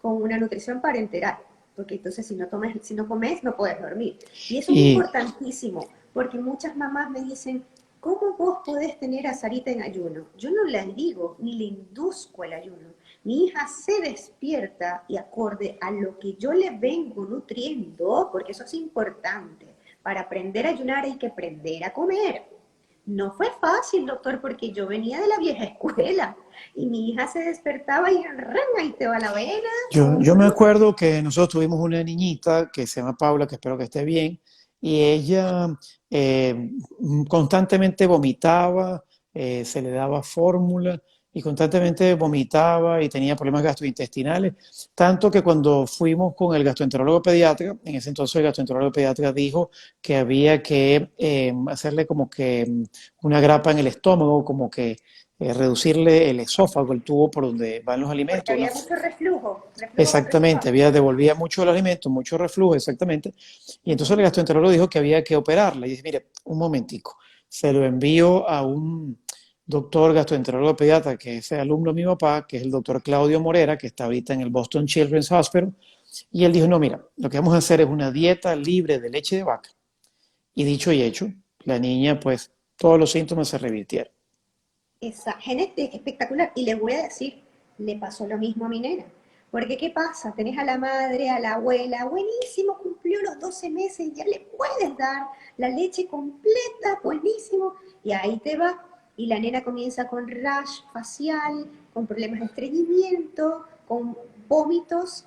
con una nutrición parenteral. Porque entonces si no comes, no puedes dormir. Y eso es Y, importantísimo, porque muchas mamás me dicen, ¿cómo vos podés tener a Sarita en ayuno? Yo no le digo ni le induzco el ayuno. Mi hija se despierta y acorde a lo que yo le vengo nutriendo, porque eso es importante. Para aprender a ayunar hay que aprender a comer. No fue fácil, doctor, porque yo venía de la vieja escuela y mi hija se despertaba y ran, ahí te va la avena yo me acuerdo que nosotros tuvimos una niñita que se llama Paula, que espero que esté bien, y ella constantemente vomitaba, se le daba fórmula y constantemente vomitaba y tenía problemas gastrointestinales, tanto que cuando fuimos con el gastroenterólogo pediatra, en ese entonces el gastroenterólogo pediatra dijo que había que hacerle como que una grapa en el estómago, como que reducirle el esófago, el tubo por donde van los porque alimentos, ¿no? había mucho reflujo, reflujo Exactamente, gastroesofágico. devolvía mucho el alimento, mucho reflujo, exactamente. Y entonces el Ujú. gastroenterólogo dijo que había que operarla. Y dice, mire, un momentico, se lo envío a un doctor gastroenterólogo pediatra, que es alumno de mi papá, que es el doctor Claudio Morera, que está ahorita en el Boston Children's Hospital. Y él dijo, no, mira, lo que vamos a hacer es una dieta libre de leche de vaca. Y dicho y hecho, la niña, pues, todos los síntomas se revirtieron. Esa genética espectacular. Y les voy a decir, le pasó lo mismo a mi nena. Porque ¿qué pasa? Tenés a la madre, a la abuela, buenísimo, cumplió los 12 meses, ya le puedes dar la leche completa, buenísimo. Y ahí te va. Y la nena comienza con rash facial, con problemas de estreñimiento, con vómitos.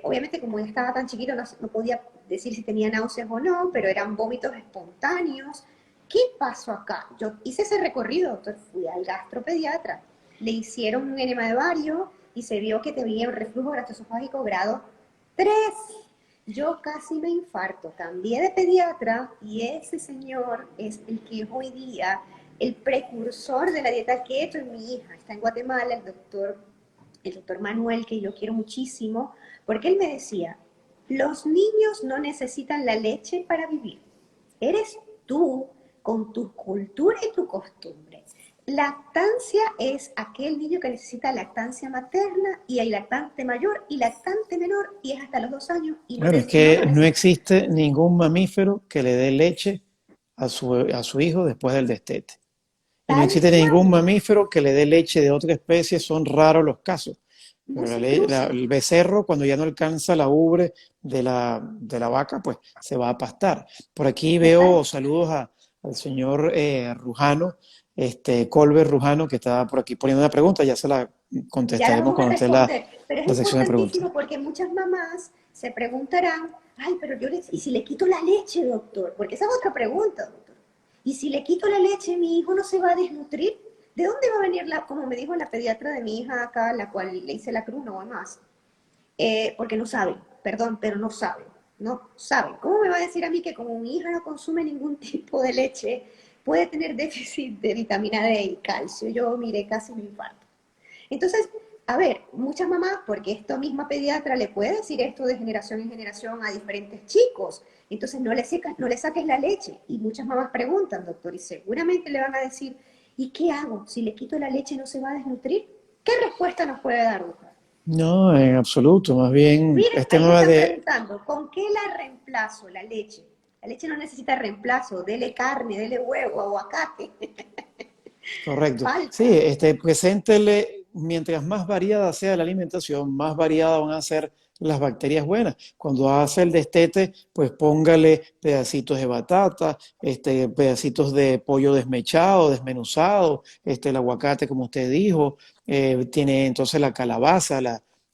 Obviamente como ya estaba tan chiquito no podía decir si tenía náuseas o no, pero eran vómitos espontáneos. ¿Qué pasó acá? Yo hice ese recorrido, doctor, fui al gastropediatra, le hicieron un enema de bario y se vio que tenía un reflujo gastroesofágico grado 3. Yo casi me infarto, cambié de pediatra y ese señor es el que es hoy día el precursor de la dieta keto en mi hija. Está en Guatemala, el doctor Manuel, que yo quiero muchísimo, porque él me decía, los niños no necesitan la leche para vivir. Eres tú con tu cultura y tu costumbre. Lactancia es aquel niño que necesita lactancia materna y hay lactante mayor y lactante menor y es hasta los 2 años y Bueno, es no que lo no necesita. existe ningún mamífero que le dé leche a su hijo después del destete. Y no Tal existe ningún cual, mamífero que le dé leche de otra especie, son raros los casos. no Pero se cruzan. el becerro, cuando ya no alcanza la ubre de la vaca, pues se va a pastar. Por aquí Total. veo saludos al señor Rujano, Colbert Rujano, que está por aquí poniendo una pregunta, ya se la Ya la contestaremos vamos a cuando esté responder, pero es la sección de preguntas. importantísimo porque muchas mamás se preguntarán, ay, pero ¿y si le quito la leche, doctor? Porque esa es otra pregunta, doctor. ¿Y si le quito la leche, mi hijo no se va a desnutrir? ¿De dónde va a venir como me dijo la pediatra de mi hija acá, la cual le hice la cruz, no va más? Porque no saben, perdón, pero no saben, no saben. ¿Cómo me va a decir a mí que como mi hija no consume ningún tipo de leche, puede tener déficit de vitamina D y calcio? Yo miré casi me infarto. Entonces, a ver, muchas mamás, porque esta misma pediatra le puede decir esto de generación en generación a diferentes chicos, entonces no le saques la leche. Y muchas mamás preguntan, doctor, y seguramente le van a decir, ¿y qué hago? Si le quito la leche, ¿no se va a desnutrir? ¿Qué respuesta nos puede dar, doctor? No, en absoluto, más bien Miren, este ahí me tema están de... preguntando, ¿con qué la reemplazo la leche? La leche no necesita reemplazo, dele carne, dele huevo, aguacate. Correcto. Sí, Falta. preséntele, mientras más variada sea la alimentación, más variadas van a ser las bacterias buenas. Cuando hace el destete, pues póngale pedacitos de batata, pedacitos de pollo desmechado, desmenuzado, el aguacate, como usted dijo, tiene entonces la calabaza,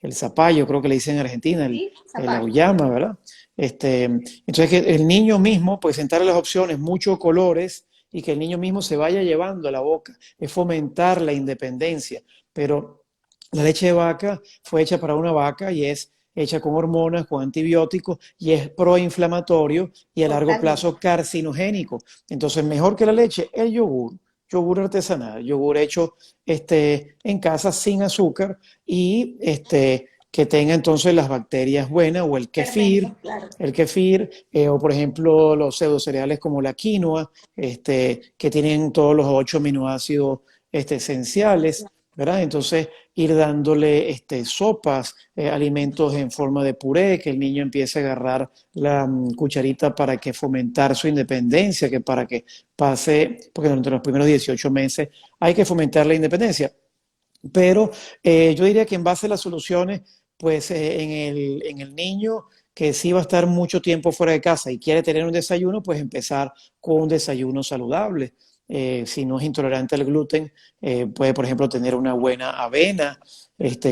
el zapallo, creo que le dicen en Argentina, ¿Sí? el Zapallo. auyama, ¿verdad? Entonces que el niño mismo, pues sentarle las opciones, muchos colores, y que el niño mismo se vaya llevando a la boca, es fomentar la independencia. Pero la leche de vaca fue hecha para una vaca y es hecha con hormonas, con antibióticos y es proinflamatorio y a largo Totalmente. plazo carcinogénico. Entonces, mejor que la leche, el yogur, yogur artesanal, yogur hecho en casa sin azúcar y que tenga entonces las bacterias buenas, o Fermentos, claro. el kefir, o por ejemplo los pseudocereales como la quinoa, que tienen todos los 8 aminoácidos esenciales, ¿verdad? Entonces ir dándole sopas, alimentos en forma de puré, que el niño empiece a agarrar la cucharita para que fomentar su independencia, que para que pase, porque durante los primeros 18 meses hay que fomentar la independencia. Pero yo diría que en base a las soluciones, pues en el niño que sí va a estar mucho tiempo fuera de casa y quiere tener un desayuno, pues empezar con un desayuno saludable. Si no es intolerante al gluten, puede, por ejemplo, tener una buena avena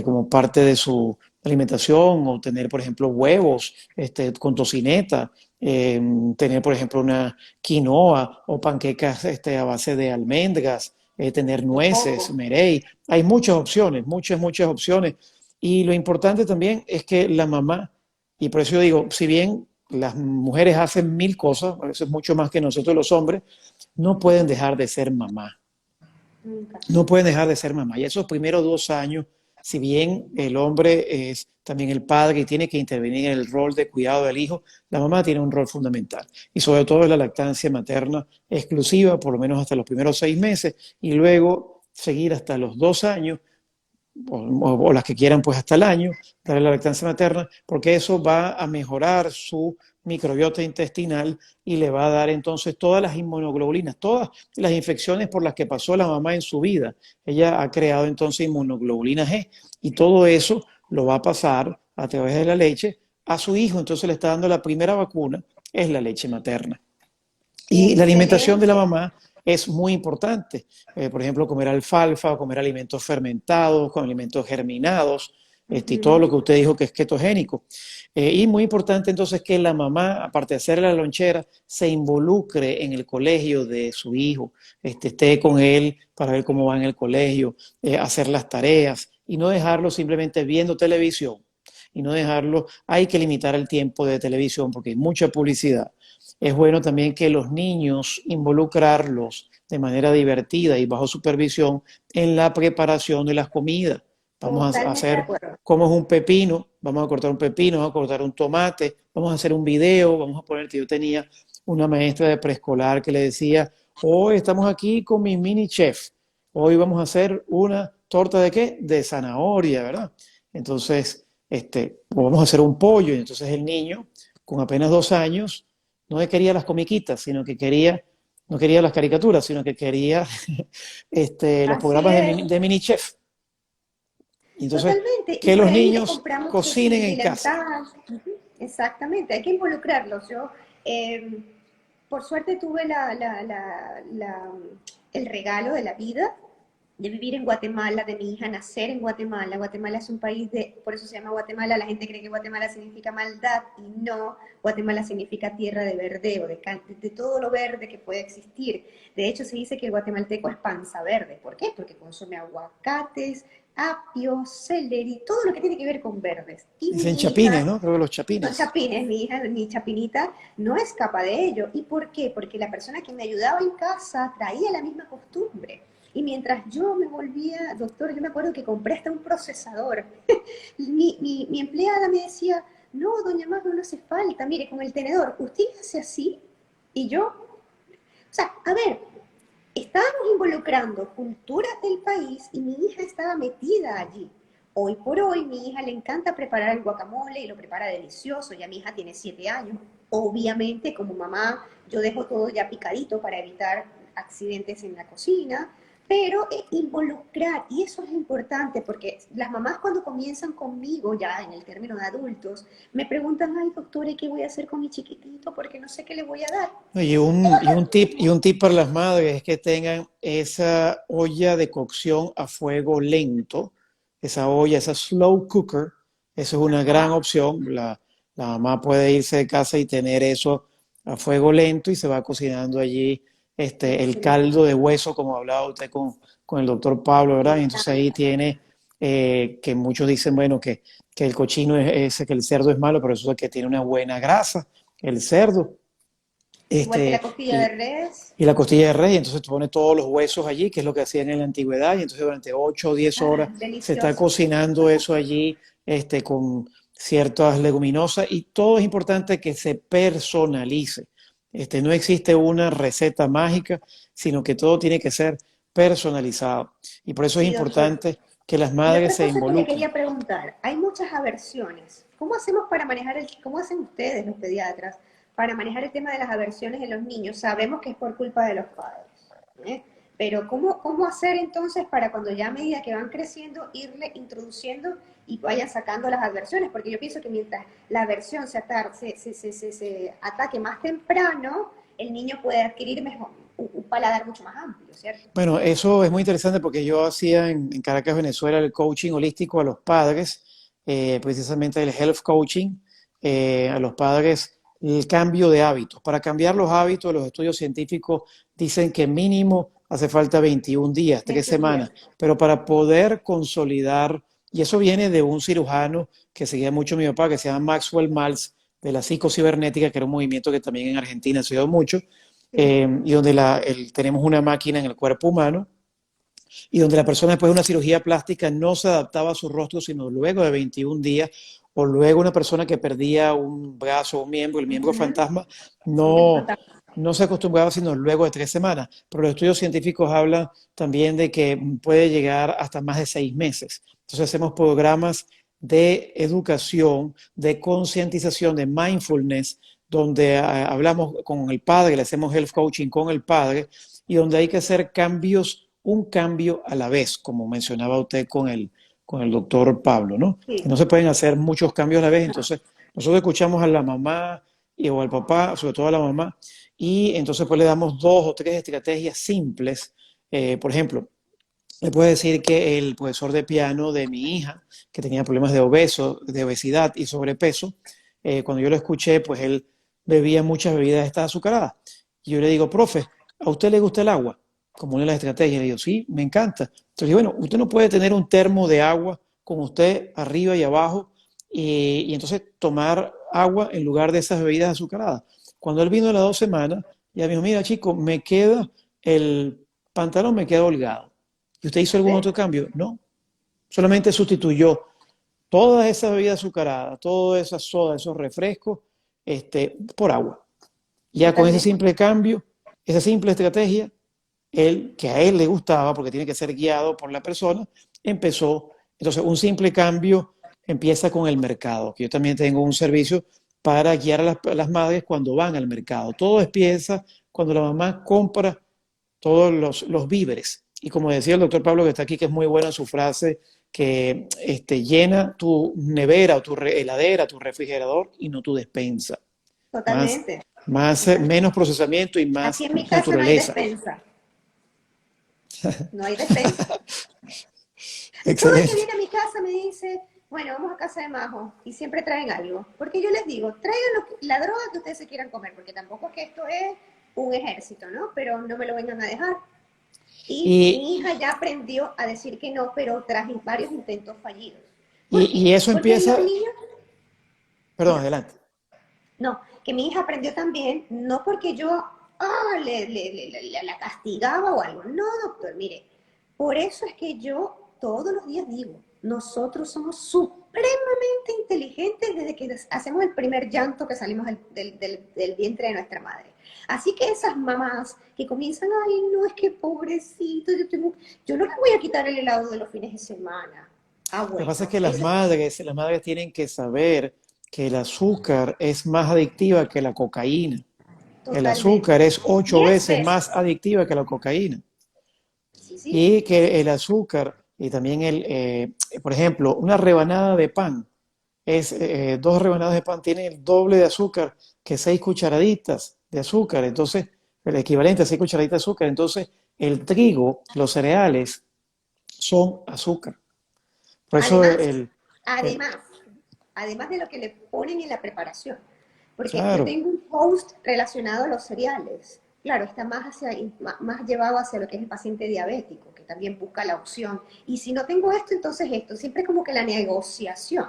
como parte de su alimentación, o tener, por ejemplo, huevos con tocineta, tener, por ejemplo, una quinoa o panquecas a base de almendras, tener De nueces, coco. merey. Hay muchas opciones, muchas opciones. Y lo importante también es que la mamá, y por eso yo digo, si bien las mujeres hacen mil cosas, a veces mucho más que nosotros los hombres, no pueden dejar de ser mamá. Nunca. No pueden dejar de ser mamá. Y esos primeros 2 años, si bien el hombre es también el padre y tiene que intervenir en el rol de cuidado del hijo, la mamá tiene un rol fundamental. Y sobre todo en la lactancia materna exclusiva, por lo menos hasta los primeros 6 meses, y luego seguir hasta los 2 años, o las que quieran pues hasta el año, darle la lactancia materna, porque eso va a mejorar su microbiota intestinal y le va a dar entonces todas las inmunoglobulinas, todas las infecciones por las que pasó la mamá en su vida. Ella ha creado entonces inmunoglobulina G, y todo eso lo va a pasar a través de la leche a su hijo. Entonces le está dando la primera vacuna, es la leche materna. Y la alimentación de la Excelente. mamá es muy importante. Por ejemplo, comer alfalfa, comer alimentos fermentados, con alimentos germinados, y todo lo Ujú. que usted dijo que es ketogénico. Y muy importante entonces que la mamá, aparte de hacer la lonchera, se involucre en el colegio de su hijo, esté con él para ver cómo va en el colegio, hacer las tareas, y no dejarlo simplemente viendo televisión. Y no dejarlo, hay que limitar el tiempo de televisión porque hay mucha publicidad. Es bueno también que los niños involucrarlos de manera divertida y bajo supervisión en la preparación de las comidas. Vamos a Totalmente de hacer acuerdo. cómo es un pepino, vamos a cortar un pepino, vamos a cortar un tomate, vamos a hacer un video, vamos a poner que yo tenía una maestra de preescolar que le decía, hoy estamos aquí con mi mini chef, hoy vamos a hacer una torta de qué? De zanahoria, ¿verdad? Entonces, o vamos a hacer un pollo, y entonces el niño con apenas 2 años no quería las comiquitas, sino que quería, no quería las caricaturas, sino que quería los Así programas es. de mini chef. Y entonces, Totalmente. Y que por los ahí le niños compramos que cocinen sí, en casa. delantal. Ujú. Exactamente, hay que involucrarlos. Yo, por suerte, tuve el regalo de la vida de vivir en Guatemala, de mi hija nacer en Guatemala. Guatemala es un país por eso se llama Guatemala. La gente cree que Guatemala significa maldad y no. Guatemala significa tierra de verdeo, de todo lo verde que puede existir. De hecho, se dice que el guatemalteco es panza verde. ¿Por qué? Porque consume aguacates, apio, celery, todo lo que tiene que ver con verdes. Y Dicen mi chapines, hija, ¿no? Creo que los los chapines. chapines, mi hija, mi chapinita, no escapa de ello. ¿Y por qué? Porque la persona que me ayudaba en casa traía la misma costumbre. Y mientras yo me volvía, doctor, yo me acuerdo que compré hasta un procesador. Mi empleada me decía, no, doña Magno, no hace falta, mire, con el tenedor, usted hace así. Y yo, o sea, a ver, estábamos involucrando culturas del país y mi hija estaba metida allí. Hoy por hoy, mi hija le encanta preparar el guacamole y lo prepara delicioso. Ya mi hija tiene 7 años. Obviamente, como mamá, yo dejo todo ya picadito para evitar accidentes en la cocina, pero involucrar, y eso es importante porque las mamás cuando comienzan conmigo ya en el término de adultos, me preguntan, ay doctora, ¿qué voy a hacer con mi chiquitito? Porque no sé qué le voy a dar. Y un tip para las madres es que tengan esa olla de cocción a fuego lento, esa olla, esa slow cooker. Eso es una gran Ajá. opción. La mamá puede irse de casa y tener eso a fuego lento, y se va cocinando allí el Excelente. caldo de hueso, como hablaba usted con el doctor Pablo, Me ¿verdad? Y entonces ahí encanta. tiene, que muchos dicen, bueno, que el cochino que el cerdo es malo, pero eso es que tiene una buena grasa, el cerdo. Igual que la Este, costilla de y, res. y la costilla de res, y entonces tú pones todos los huesos allí, que es lo que hacían en la antigüedad, y entonces durante 8 o 10 Ah, horas se está delicioso. cocinando eso allí, con ciertas leguminosas, y todo es importante que se personalice. No existe una receta mágica, sino que todo tiene que ser personalizado. Y por eso es Sí, doctor. importante que las Y madres otra se cosa que le involucren. quería preguntar, hay muchas aversiones. ¿Cómo hacemos para manejar cómo hacen ustedes, los pediatras, para manejar el tema de las aversiones en los niños? Sabemos que es por culpa de los padres, ¿eh? Pero ¿cómo hacer entonces para cuando ya a medida que van creciendo, irle introduciendo y vayan sacando las aversiones? Porque yo pienso que mientras la aversión se ataque más temprano, el niño puede adquirir mejor, un paladar mucho más amplio, ¿cierto? Bueno, eso es muy interesante porque yo hacía en Caracas, Venezuela, el coaching holístico a los padres, precisamente el health coaching, a los padres, el cambio de hábitos. Para cambiar los hábitos, los estudios científicos dicen que mínimo hace falta 21 días, 3 21 días. semanas, pero para poder consolidar, y eso viene de un cirujano que seguía mucho a mi papá, que se llama Maxwell Maltz, de la psicocibernética, que era un movimiento que también en Argentina se dio mucho, Sí. y donde tenemos una máquina en el cuerpo humano y donde la persona después de una cirugía plástica no se adaptaba a su rostro, sino luego de 21 días, o luego una persona que perdía un brazo o un miembro, el miembro Ujú. fantasma, El mismo no, fantasma. no se acostumbraba sino luego de 3 semanas. Pero los estudios científicos hablan también de que puede llegar hasta más de 6 meses. Entonces hacemos programas de educación, de concientización, de mindfulness, donde hablamos con el padre, le hacemos health coaching con el padre, y donde hay que hacer cambios, un cambio a la vez, como mencionaba usted con el doctor Pablo, ¿no? Que Sí. no se pueden hacer muchos cambios a la vez. No. Entonces, nosotros escuchamos a la mamá o al papá, sobre todo a la mamá, y entonces pues le damos 2 o 3 estrategias simples. Por ejemplo, le puedo decir que el profesor de piano de mi hija, que tenía problemas de obesidad y sobrepeso, cuando yo lo escuché, pues él bebía muchas bebidas estas azucaradas. Y yo le digo, profe, ¿a usted le gusta el agua? Como una de las estrategias. Le digo, sí, me encanta. Entonces, digo, bueno, usted no puede tener un termo de agua con usted arriba y abajo y entonces tomar agua en lugar de esas bebidas azucaradas. Cuando él vino a las 2 semanas, ya me dijo, mira chico, el pantalón me queda holgado. ¿Y usted hizo algún ¿Ves? otro cambio? No, solamente sustituyó todas esas bebidas azucaradas, todas esas sodas, esos refrescos, por agua. Ya con ese Totalmente. simple cambio, esa simple estrategia, que a él le gustaba, porque tiene que ser guiado por la persona, empezó. Entonces, un simple cambio empieza con el mercado, que yo también tengo un servicio para guiar a las madres cuando van al mercado. Todo empieza cuando la mamá compra todos los víveres. Y como decía el doctor Pablo, que está aquí, que es muy buena su frase, que llena tu nevera o tu heladera, tu refrigerador y no tu despensa. Más, Totalmente. menos procesamiento y Aquí más en mi casa no hay naturaleza. despensa. No hay despensa. Todo el que Excelente. viene a mi casa me dice, bueno, vamos a casa de Majo y siempre traen algo. Porque yo les digo, traigan la droga que ustedes se quieran comer, porque tampoco es que esto es un ejército, ¿no? Pero no me lo vengan a dejar. Y Y, mi hija ya aprendió a decir que no, pero tras varios intentos fallidos. ¿Por y, qué? y eso Porque los empieza, niños, perdón, diga, adelante. no, que mi hija aprendió también, no porque yo la castigaba o algo. No, doctor, mire, por eso es que yo todos los días digo, nosotros somos supremamente inteligentes desde que hacemos el primer llanto que salimos del vientre de nuestra madre. Así que esas mamás que comienzan, ay, no, es que pobrecito, yo no les voy a quitar el helado de los fines de semana. Ah, Lo que pasa es bueno, que las madres tienen que saber que el azúcar es más adictiva que la cocaína. El azúcar totalmente. es ocho 10 veces más veces. adictiva que la cocaína. Sí, sí. Y que el azúcar y también por ejemplo, una rebanada de pan, 2 rebanadas de pan tienen el doble de azúcar que 6 cucharaditas de azúcar. Entonces, el equivalente a 6 cucharaditas de azúcar. Entonces, el trigo, los cereales, son azúcar. Por eso Además, el- además, además de lo que le ponen en la preparación. Porque yo claro, tengo un post relacionado a los cereales. Claro, está más llevado hacia lo que es el paciente diabético, que también busca la opción. Y si no tengo esto, entonces esto. Siempre como que la negociación.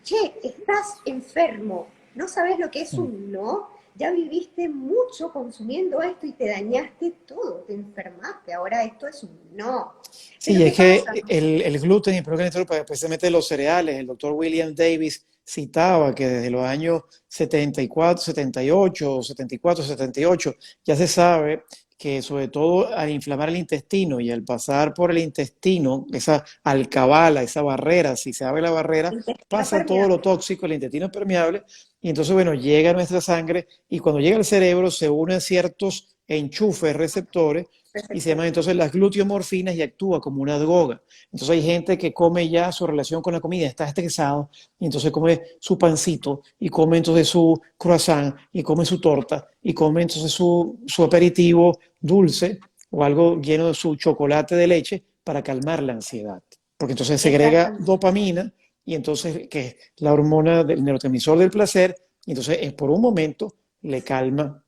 Che, estás enfermo, no sabes lo que es un no. ya viviste mucho consumiendo esto y te dañaste todo, te enfermaste, ahora esto es un no. Pero Sí, ¿qué es que pasa? el gluten y el progenitol, precisamente los cereales, el doctor William Davis citaba que desde los años 74, 78, 74, 78, ya se sabe que sobre todo al inflamar el intestino y al pasar por el intestino, esa alcabala, esa barrera, si se abre la barrera, Intestino pasa todo lo permeable. tóxico, el intestino es permeable, y entonces, bueno, llega a nuestra sangre y cuando llega al cerebro se unen ciertos enchufes, receptores, y se llaman Receptores. entonces las gluteomorfinas y actúa como una droga. Entonces hay gente que come ya su relación con la comida, está estresado y entonces come su pancito y come entonces su croissant y come su torta y come entonces su aperitivo dulce o algo lleno de su chocolate de leche para calmar la ansiedad. Porque entonces segrega Exactamente. dopamina y entonces que es la hormona del neurotransmisor del placer y entonces es por un momento le calma.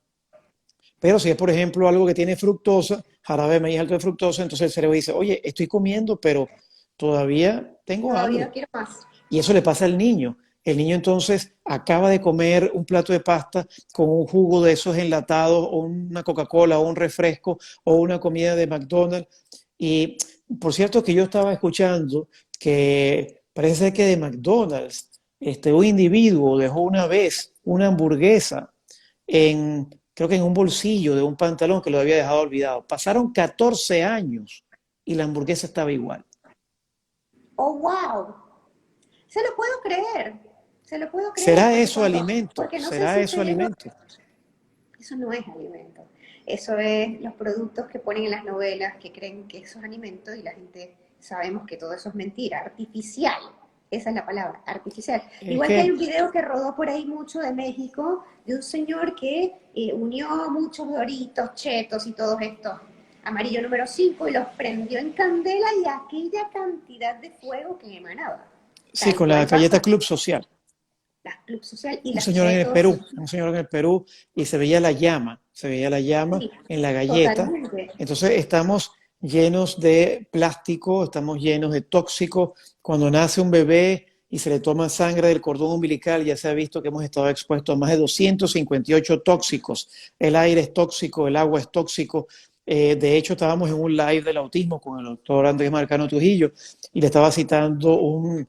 Pero si es, por ejemplo, algo que tiene fructosa, jarabe de maíz alto de fructosa, entonces el cerebro dice, oye, estoy comiendo, pero todavía tengo Todavía hambre. no quiero más. Y eso le pasa al niño. El niño entonces acaba de comer un plato de pasta con un jugo de esos enlatados o una Coca-Cola o un refresco o una comida de McDonald's. Y por cierto que yo estaba escuchando que parece ser que de McDonald's un individuo dejó una vez una hamburguesa creo que en un bolsillo de un pantalón que lo había dejado olvidado. Pasaron 14 años y la hamburguesa estaba igual. Oh, wow. Se lo puedo creer. Se lo puedo creer. ¿Será Porque eso alimento? porque no sé ¿Será si eso ustedes lo, alimento? eso no es alimento. Eso es los productos que ponen en las novelas que creen que eso es alimento y la gente sabemos que todo eso es mentira, artificial. Esa es la palabra, artificial. Es Igual que hay que, un video que rodó por ahí mucho de México de un señor que unió muchos doritos, chetos y todos estos amarillo número 5 y los prendió en candela y aquella cantidad de fuego que emanaba. sí, Tal con la cual galleta pasa. Club Social. La Club Social y Un las señor en el chetos. Perú, un señor en el Perú, y se veía la llama Sí, en la galleta. totalmente. Entonces estamos llenos de plástico, estamos llenos de tóxicos. Cuando nace un bebé y se le toma sangre del cordón umbilical, ya se ha visto que hemos estado expuestos a más de 258 tóxicos. El aire es tóxico, el agua es tóxico. De hecho, estábamos en un live del autismo con el doctor Andrés Marcano Trujillo y le estaba citando un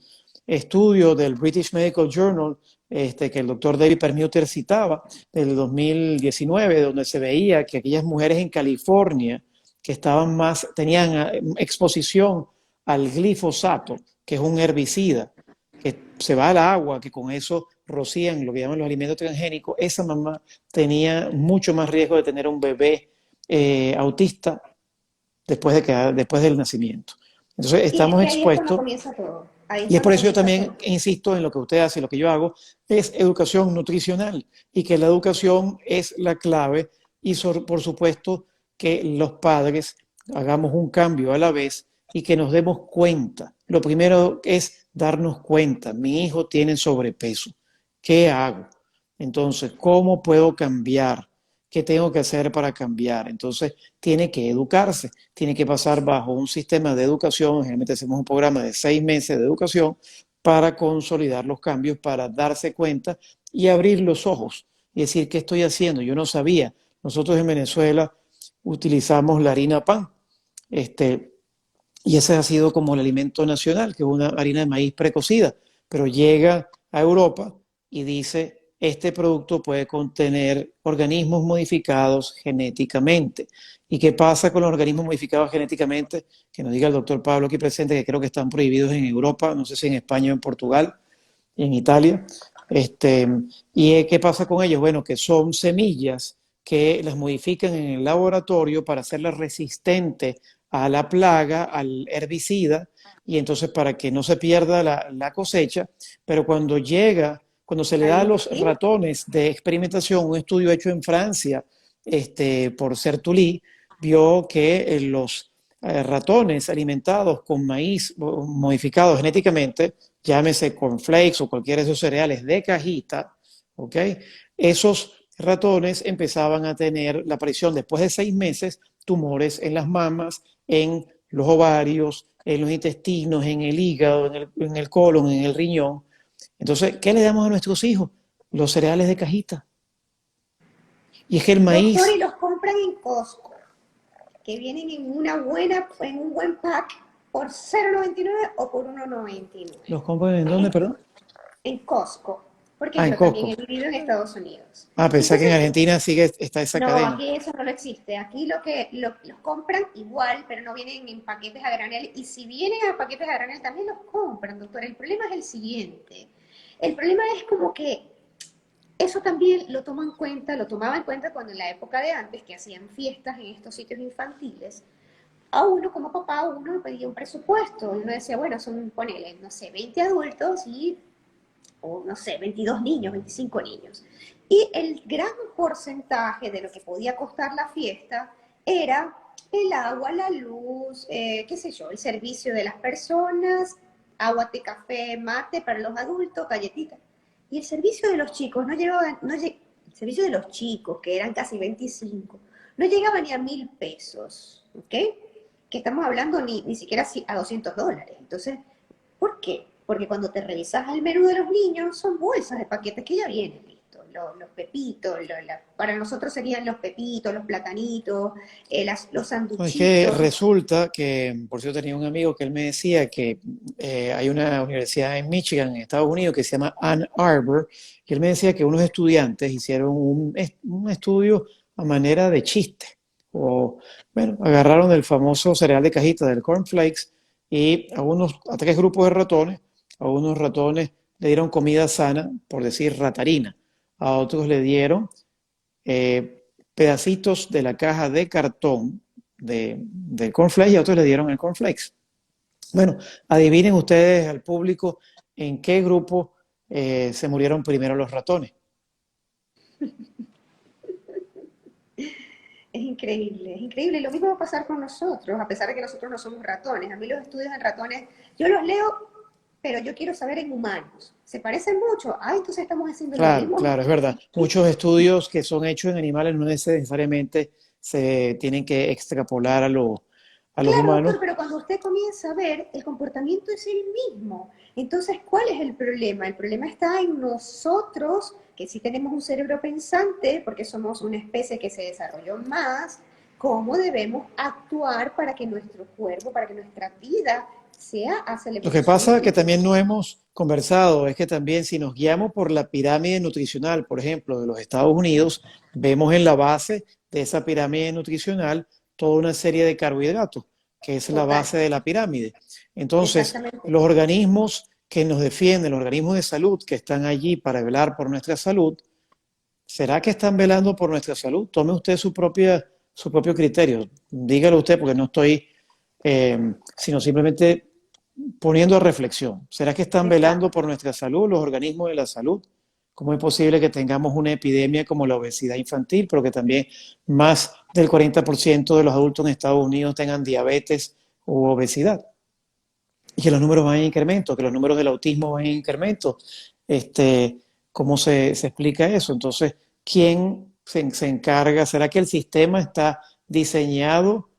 estudio del British Medical Journal que el doctor David Permuter citaba, del 2019, donde se veía que aquellas mujeres en California que tenían exposición al glifosato, que es un herbicida, que se va al agua, que con eso rocían lo que llaman los alimentos transgénicos, esa mamá tenía mucho más riesgo de tener un bebé autista después del nacimiento. Entonces Y es estamos que ahí es cuando expuestos comienza todo. Ahí es y es por cuando eso yo comienza todo. también insisto en lo que usted hace, lo que yo hago, es educación nutricional y que la educación es la clave y por supuesto que los padres hagamos un cambio a la vez y que nos demos cuenta. Lo primero es darnos cuenta, mi hijo tiene sobrepeso, ¿qué hago? Entonces, ¿cómo puedo cambiar? ¿Qué tengo que hacer para cambiar? Entonces, tiene que educarse, tiene que pasar bajo un sistema de educación. Generalmente hacemos un programa de 6 meses de educación para consolidar los cambios, para darse cuenta y abrir los ojos y decir, ¿qué estoy haciendo? Yo no sabía. Nosotros en Venezuela utilizamos la harina pan, y ese ha sido como el alimento nacional, que es una harina de maíz precocida, pero llega a Europa y dice, este producto puede contener organismos modificados genéticamente. ¿Y qué pasa con los organismos modificados genéticamente? Que nos diga el doctor Pablo aquí presente, que creo que están prohibidos en Europa, no sé si en España o en Portugal, y en Italia. ¿Y qué pasa con ellos? Bueno, que son semillas que las modifican en el laboratorio para hacerlas resistentes a la plaga, al herbicida, y entonces para que no se pierda la cosecha, pero cuando se le da a Al los invertir, ratones de experimentación, un estudio hecho en Francia por Sertulí, vio que los ratones alimentados con maíz modificado genéticamente, llámese cornflakes o cualquiera de esos cereales de cajita, ¿ok? Esos ratones empezaban a tener la aparición después de 6 meses, tumores en las mamas, en los ovarios, en los intestinos, en el hígado, en el colon, en el riñón. Entonces, ¿qué le damos a nuestros hijos? Los cereales de cajita. Y es que el Doctor, maíz, y los compran en Costco, que vienen en un buen pack por 0,99 o por 1,99. ¿los compran en dónde, perdón? En Costco, porque Ah, en yo también he Costco. vivido en Estados Unidos. Ah, pensé que en Entonces, Argentina está esa no, cadena. aquí eso no lo existe. Aquí los compran igual, pero no vienen en paquetes a granel. Y si vienen a paquetes a granel, también los compran, doctor. El problema es el siguiente. El problema es como que eso también lo tomaba en cuenta cuando en la época de antes, que hacían fiestas en estos sitios infantiles, a uno como papá, uno pedía un presupuesto y uno decía, bueno, son, ponele, no sé, 20 adultos y, o no sé, 22 niños, 25 niños. Y el gran porcentaje de lo que podía costar la fiesta era el agua, la luz, qué sé yo, el servicio de las personas, agua, té, café, mate para los adultos, galletitas. Y el servicio de los chicos no llegaba, el servicio de los chicos, que eran casi 25, no llegaba ni a 1.000 pesos, ¿ok? Que estamos hablando ni siquiera a $200. Entonces, ¿por qué? Porque cuando te revisas el menú de los niños, son bolsas de paquetes que ya vienen listos. Los pepitos, para nosotros serían los pepitos, los platanitos, los No, es que sanduchitos. resulta que, por cierto, tenía un amigo que él me decía que hay una universidad en Michigan, en Estados Unidos, que se llama Ann Arbor, y él me decía que unos estudiantes hicieron un estudio a manera de chiste, o, bueno, agarraron el famoso cereal de cajita del cornflakes y a tres grupos de ratones, a unos ratones le dieron comida sana, por decir ratarina, a otros le dieron pedacitos de la caja de cartón del cornflakes y a otros le dieron el cornflakes. Bueno, adivinen ustedes al público en qué grupo se murieron primero los ratones. Es increíble, es increíble. Lo mismo va a pasar con nosotros, a pesar de que nosotros no somos ratones. A mí los estudios en ratones, yo los leo, pero yo quiero saber en humanos. ¿Se parecen mucho? Ah, entonces estamos haciendo lo Claro, mismo. claro, es verdad. Muchos estudios que son hechos en animales no necesariamente se tienen que extrapolar a los Claro, humanos. doctor, pero cuando usted comienza a ver, el comportamiento es el mismo. Entonces, ¿cuál es el problema? El problema está en nosotros, que sí tenemos un cerebro pensante, porque somos una especie que se desarrolló más, cómo debemos actuar para que nuestro cuerpo, para que nuestra vida sea hacia la Lo que evolución pasa que nutricional. también no hemos conversado es que también si nos guiamos por la pirámide nutricional, por ejemplo, de los Estados Unidos, vemos en la base de esa pirámide nutricional toda una serie de carbohidratos, que es la Total, base de la pirámide. Entonces, exactamente. los organismos que nos defienden, los organismos de salud que están allí para velar por nuestra salud, ¿será que están velando por nuestra salud? Tome usted su propio criterio. Dígalo usted porque no estoy, sino simplemente poniendo a reflexión. ¿Será que están velando Exacto. por nuestra salud los organismos de la salud? ¿Cómo es posible que tengamos una epidemia como la obesidad infantil, pero que también más del 40% de los adultos en Estados Unidos tengan diabetes u obesidad? Y que los números van en incremento, que los números del autismo van en incremento. Este, ¿Cómo se explica eso? Entonces, ¿quién se encarga? ¿Será que el sistema está diseñado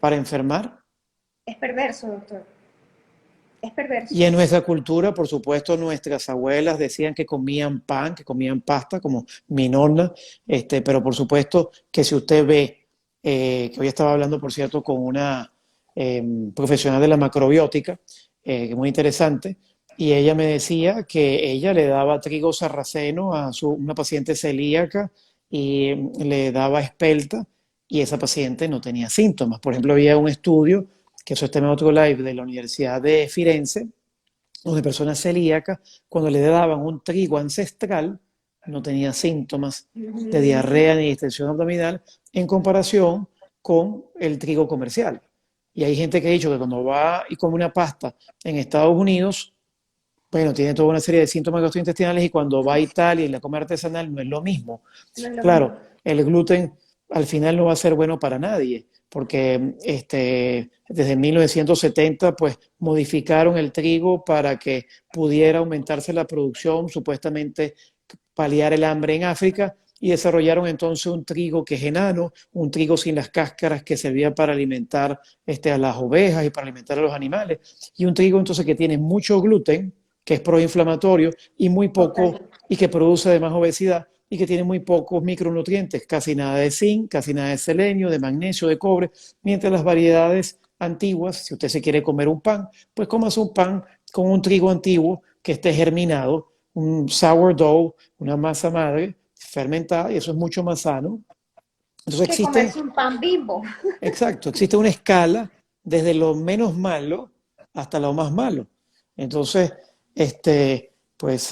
para enfermar? Es perverso, doctor. Es Y perverso. en nuestra cultura, por supuesto, nuestras abuelas decían que comían pan, que comían pasta, como mi nonna, pero por supuesto que si usted ve, que hoy estaba hablando, por cierto, con una profesional de la macrobiótica, que es muy interesante, y ella me decía que ella le daba trigo sarraceno a una paciente celíaca y le daba espelta, y esa paciente no tenía síntomas. Por ejemplo, había un estudio, que eso está en otro live, de la Universidad de Firenze, donde personas celíacas, cuando le daban un trigo ancestral, no tenía síntomas de diarrea ni distensión abdominal en comparación con el trigo comercial. Y hay gente que ha dicho que cuando va y come una pasta en Estados Unidos, bueno, tiene toda una serie de síntomas gastrointestinales y cuando va a Italia y la come artesanal no es lo mismo. No es lo Claro, mismo. el gluten al final no va a ser bueno para nadie, porque desde 1970 pues modificaron el trigo para que pudiera aumentarse la producción, supuestamente paliar el hambre en África, y desarrollaron entonces un trigo que es enano, un trigo sin las cáscaras que servía para alimentar a las ovejas y para alimentar a los animales, y un trigo entonces que tiene mucho gluten, que es proinflamatorio, y muy poco, Totalmente. y que produce además obesidad. y que tiene muy pocos micronutrientes, casi nada de zinc, casi nada de selenio, de magnesio, de cobre, mientras las variedades antiguas, si usted se quiere comer un pan, pues comas un pan con un trigo antiguo que esté germinado, un sourdough, una masa madre fermentada, y eso es mucho más sano. Entonces Que existe, comerse un pan Bimbo. exacto, existe una escala desde lo menos malo hasta lo más malo. Entonces, pues,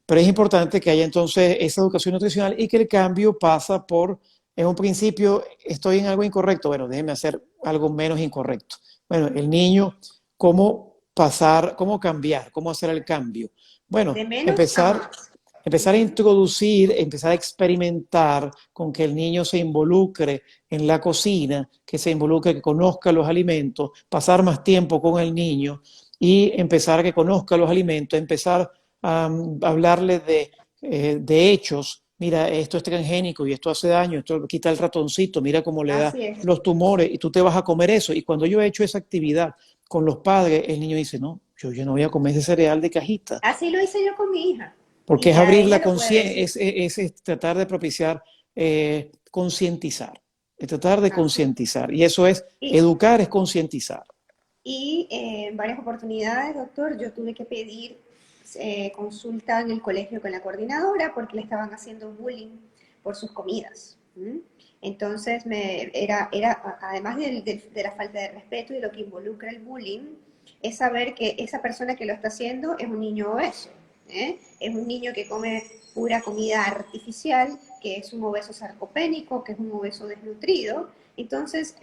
pero es importante que haya entonces esa educación nutricional y que el cambio pasa por, en un principio, estoy en algo incorrecto, bueno, déjeme hacer algo menos incorrecto. Bueno, el niño, ¿cómo pasar, cómo cambiar, cómo hacer el cambio? Bueno, De menos a más. empezar a introducir, empezar a experimentar con que el niño se involucre en la cocina, que se involucre, que conozca los alimentos, pasar más tiempo con el niño y empezar a que conozca los alimentos, empezar a hablarle de hechos. Mira, esto es transgénico y esto hace daño, esto quita el ratoncito, mira cómo le da Así es. los tumores y tú te vas a comer eso. Y cuando yo he hecho esa actividad con los padres, el niño dice, no, yo no voy a comer ese cereal de cajita, Así lo hice yo con mi hija. porque Y es ya abrir ella la lo puede conciencia, decir. es tratar de propiciar, concientizar, es tratar de Así es. concientizar. Y eso es, Y, educar es concientizar. y en varias oportunidades, doctor, yo tuve que pedir consulta en el colegio con la coordinadora porque le estaban haciendo bullying por sus comidas. ¿M? Entonces, además de la falta de respeto y lo que involucra el bullying, es saber que esa persona que lo está haciendo es un niño obeso. Es un niño que come pura comida artificial, que es un obeso sarcopénico, que es un obeso desnutrido. Entonces,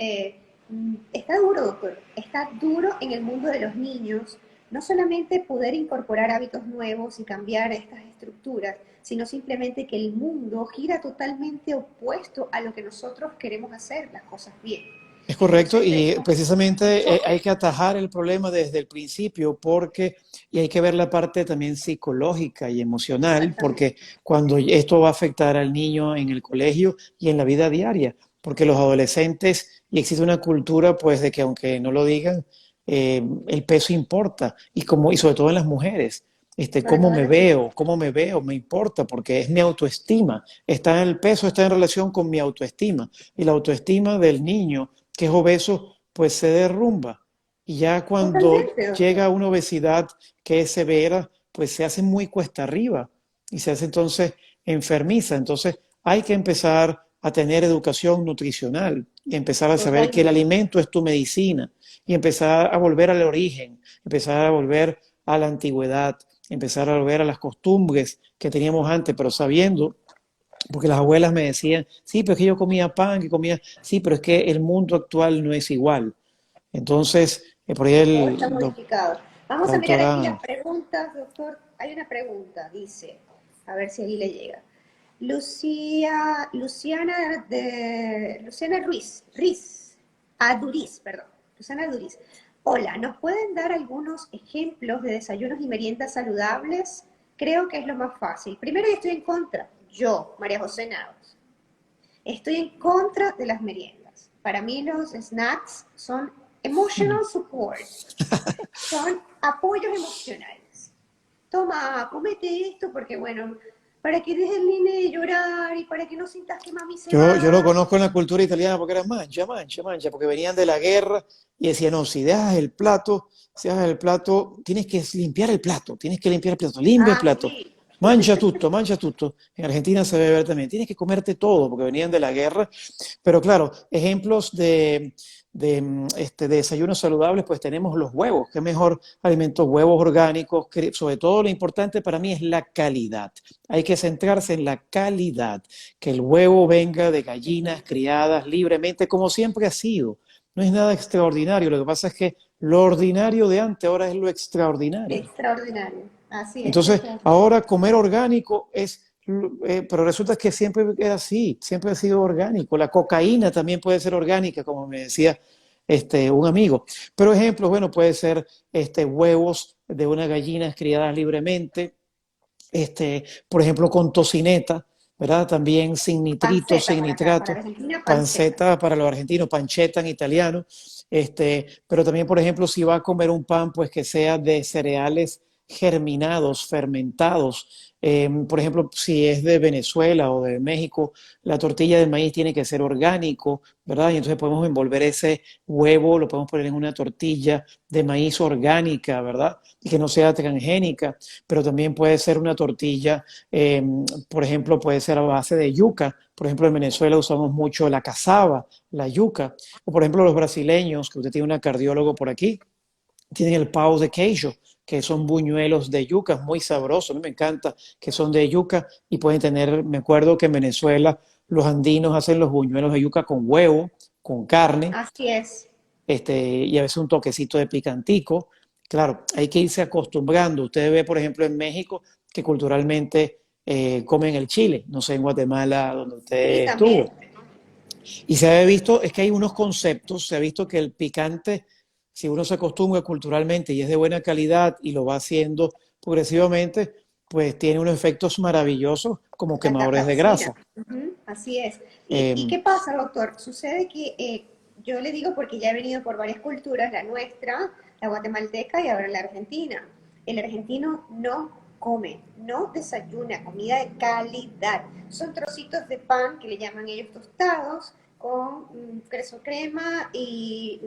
está duro, doctor, está duro en el mundo de los niños, no solamente poder incorporar hábitos nuevos y cambiar estas estructuras, sino simplemente que el mundo gira totalmente opuesto a lo que nosotros queremos hacer, las cosas bien. Es correcto Entonces, y como precisamente nosotros, hay que atajar el problema desde el principio porque, y hay que ver la parte también psicológica y emocional, exactamente, porque cuando esto va a afectar al niño en el colegio y en la vida diaria, porque los adolescentes, y existe una cultura pues de que aunque no lo digan, el peso importa y sobre todo en las mujeres. sobre todo en las chicas. Cómo me veo, me importa, porque es mi autoestima. Está en el peso, está en relación con mi autoestima. Y la autoestima del niño que es obeso, pues se derrumba. Y ya cuando Totalmente, llega doctor. a una obesidad que es severa, pues se hace muy cuesta arriba y se hace entonces enfermiza. Entonces hay que empezar a tener educación nutricional y empezar a saber que el Totalmente. alimento es tu medicina y empezar a volver al origen, empezar a volver a la antigüedad, empezar a volver a las costumbres que teníamos antes, pero sabiendo porque las abuelas me decían, sí, pero es que yo comía pan, que comía, sí, pero es que el mundo actual no es igual. Entonces, por ahí Todo está modificado. la Vamos a mirar aquí autora, las preguntas, doctor. Hay una pregunta, dice, a ver si ahí le llega. Luciana Aduriz, perdón. Luciana Aduriz. Hola, ¿nos pueden dar algunos ejemplos de desayunos y meriendas saludables? Creo que es lo más fácil. Primero, yo estoy en contra. Yo, María José Navas, estoy en contra de las meriendas. Para mí los snacks son emotional support, son apoyos emocionales. Toma, comete esto porque, bueno, para que dejes el nene de llorar y para que no sientas que mami se yo lo va. conozco en la cultura italiana porque era mancha, mancha, mancha, porque venían de la guerra y decían, no, si dejas el plato, si dejas el plato, tienes que limpiar el plato, tienes que limpiar el plato, limpia el Ah, plato. sí. Mancha tutto, mancha tutto. En Argentina se debe ver también. Tienes que comerte todo porque venían de la guerra. Pero claro, ejemplos de desayunos saludables, pues tenemos los huevos. ¿Qué mejor alimento? Huevos orgánicos. Que sobre todo lo importante para mí es la calidad. Hay que centrarse en la calidad. Que el huevo venga de gallinas criadas libremente, como siempre ha sido. No es nada extraordinario. Lo que pasa es que lo ordinario de antes ahora es lo extraordinario. Extraordinario. Así es, Entonces, estoy de acuerdo. ahora comer orgánico pero resulta que siempre era así, siempre ha sido orgánico. La cocaína también puede ser orgánica, como me decía un amigo. Pero ejemplos, bueno, puede ser huevos de unas gallinas criadas libremente, por ejemplo, con tocineta, ¿verdad? También sin nitritos, Panceta sin para acá, para nitratos, Argentina, panceta. panceta para los argentinos, pancheta en italiano, pero también, por ejemplo, si va a comer un pan, pues que sea de cereales germinados, fermentados. Por ejemplo, si es de Venezuela o de México, la tortilla de maíz tiene que ser orgánico, ¿verdad? Y entonces podemos envolver ese huevo, lo podemos poner en una tortilla de maíz orgánica, ¿verdad? Y que no sea transgénica, pero también puede ser una tortilla, por ejemplo, puede ser a base de yuca. Por ejemplo, en Venezuela usamos mucho la cazaba, la yuca. O por ejemplo, los brasileños, que usted tiene una cardiólogo por aquí, tienen el pão de queijo, que son buñuelos de yuca, muy sabrosos, a mí me encanta que son de yuca y pueden tener, me acuerdo que en Venezuela los andinos hacen los buñuelos de yuca con huevo, con carne, Así es. y a veces un toquecito de picantico. Claro, hay que irse acostumbrando. Usted ve, por ejemplo, en México que culturalmente comen el chile, no sé, en Guatemala, donde Sí, usted también. estuvo. Y se ha visto, es que hay unos conceptos, se ha visto que el picante, si uno se acostumbra culturalmente y es de buena calidad y lo va haciendo progresivamente, pues tiene unos efectos maravillosos como La quemadores de cocina. grasa. Ujú, así es. ¿Y Eh, qué pasa, doctor? Sucede que yo le digo porque ya he venido por varias culturas, la nuestra, la guatemalteca y ahora la argentina. El argentino no come, no desayuna, comida de calidad. Son trocitos de pan que le llaman ellos tostados, con queso crema y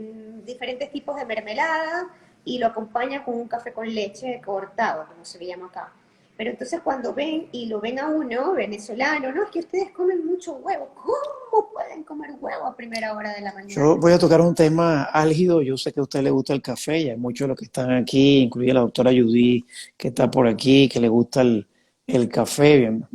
diferentes tipos de mermelada, y lo acompaña con un café con leche cortado, como se le llama acá. Pero entonces cuando ven y lo ven a uno, venezolano, no, es que ustedes comen mucho huevo. ¿Cómo pueden comer huevo a primera hora de la yo mañana? voy a tocar un tema álgido. Yo sé que a usted le gusta el café y hay muchos de los que están aquí, incluida la doctora Judy, que está por aquí, que le gusta el café. Bien,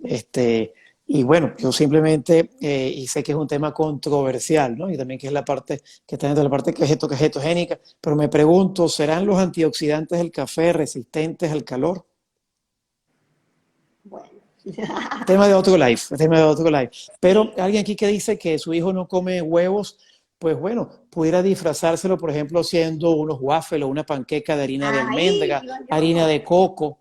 y bueno, yo simplemente, y sé que es un tema controversial, ¿no? Y también que es la parte que está dentro de la parte ketogénica, pero me pregunto, ¿serán los antioxidantes del café resistentes al calor? Bueno, Tema de otro live. Pero sí. alguien aquí que dice que su hijo no come huevos, pues bueno, pudiera disfrazárselo, por ejemplo, haciendo unos waffles o una panqueca de harina de Ahí almendra, iba harina yo. de coco.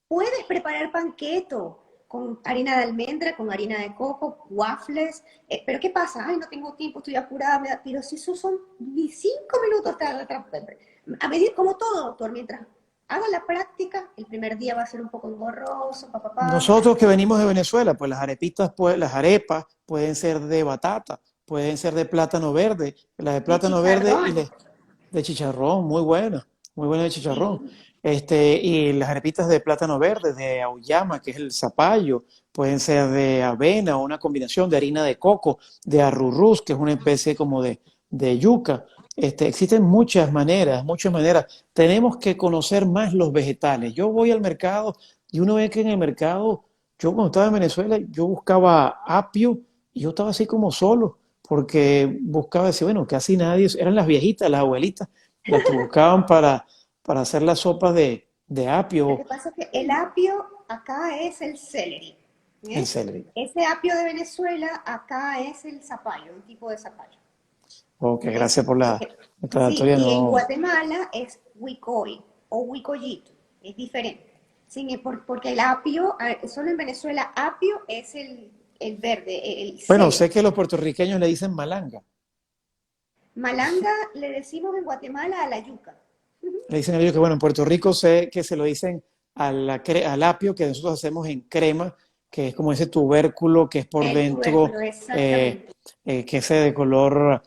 Puedes preparar panqueto con harina de almendra, con harina de coco, waffles. Pero ¿qué pasa? Ay, no tengo tiempo, estoy apurada. Pero si esos son ni 5 minutos, a medir como todo, doctor, mientras haga la práctica, el primer día va a ser un poco engorroso, Nosotros que venimos de Venezuela, pues las arepitas, pues, las arepas pueden ser de batata, pueden ser de plátano verde, la de de plátano verde y chicharrón. de chicharrón, muy buena de chicharrón. Sí. Y las arepitas de plátano verde, de auyama, que es el zapallo, pueden ser de avena o una combinación de harina de coco, de arrurús, que es una especie como de yuca. Existen muchas maneras, muchas maneras. Tenemos que conocer más los vegetales. Yo voy al mercado y uno ve que en el mercado, yo cuando estaba en Venezuela, yo buscaba apio y yo estaba así como solo, porque buscaba decir, bueno, casi nadie, eran las viejitas, las abuelitas, las que buscaban para hacer las sopas de Lo apio, que pasa es que el apio acá es el celery. el ¿Ves? celery. Ese apio de Venezuela acá es el zapallo, un tipo de zapallo. Ok, ¿Ves? gracias por la Sí, aclaratoria, y en no. Guatemala es huicoy o huicoyito, es diferente. Porque el apio, solo en Venezuela, apio es el verde, el Bueno, sé celery. que los puertorriqueños le dicen malanga. Malanga le decimos en Guatemala a la yuca. Le dicen a ellos que, bueno, en Puerto Rico sé que se lo dicen al apio que nosotros hacemos en crema, que es como ese tubérculo que es por El dentro, tubérculo, eh, exactamente. que es de color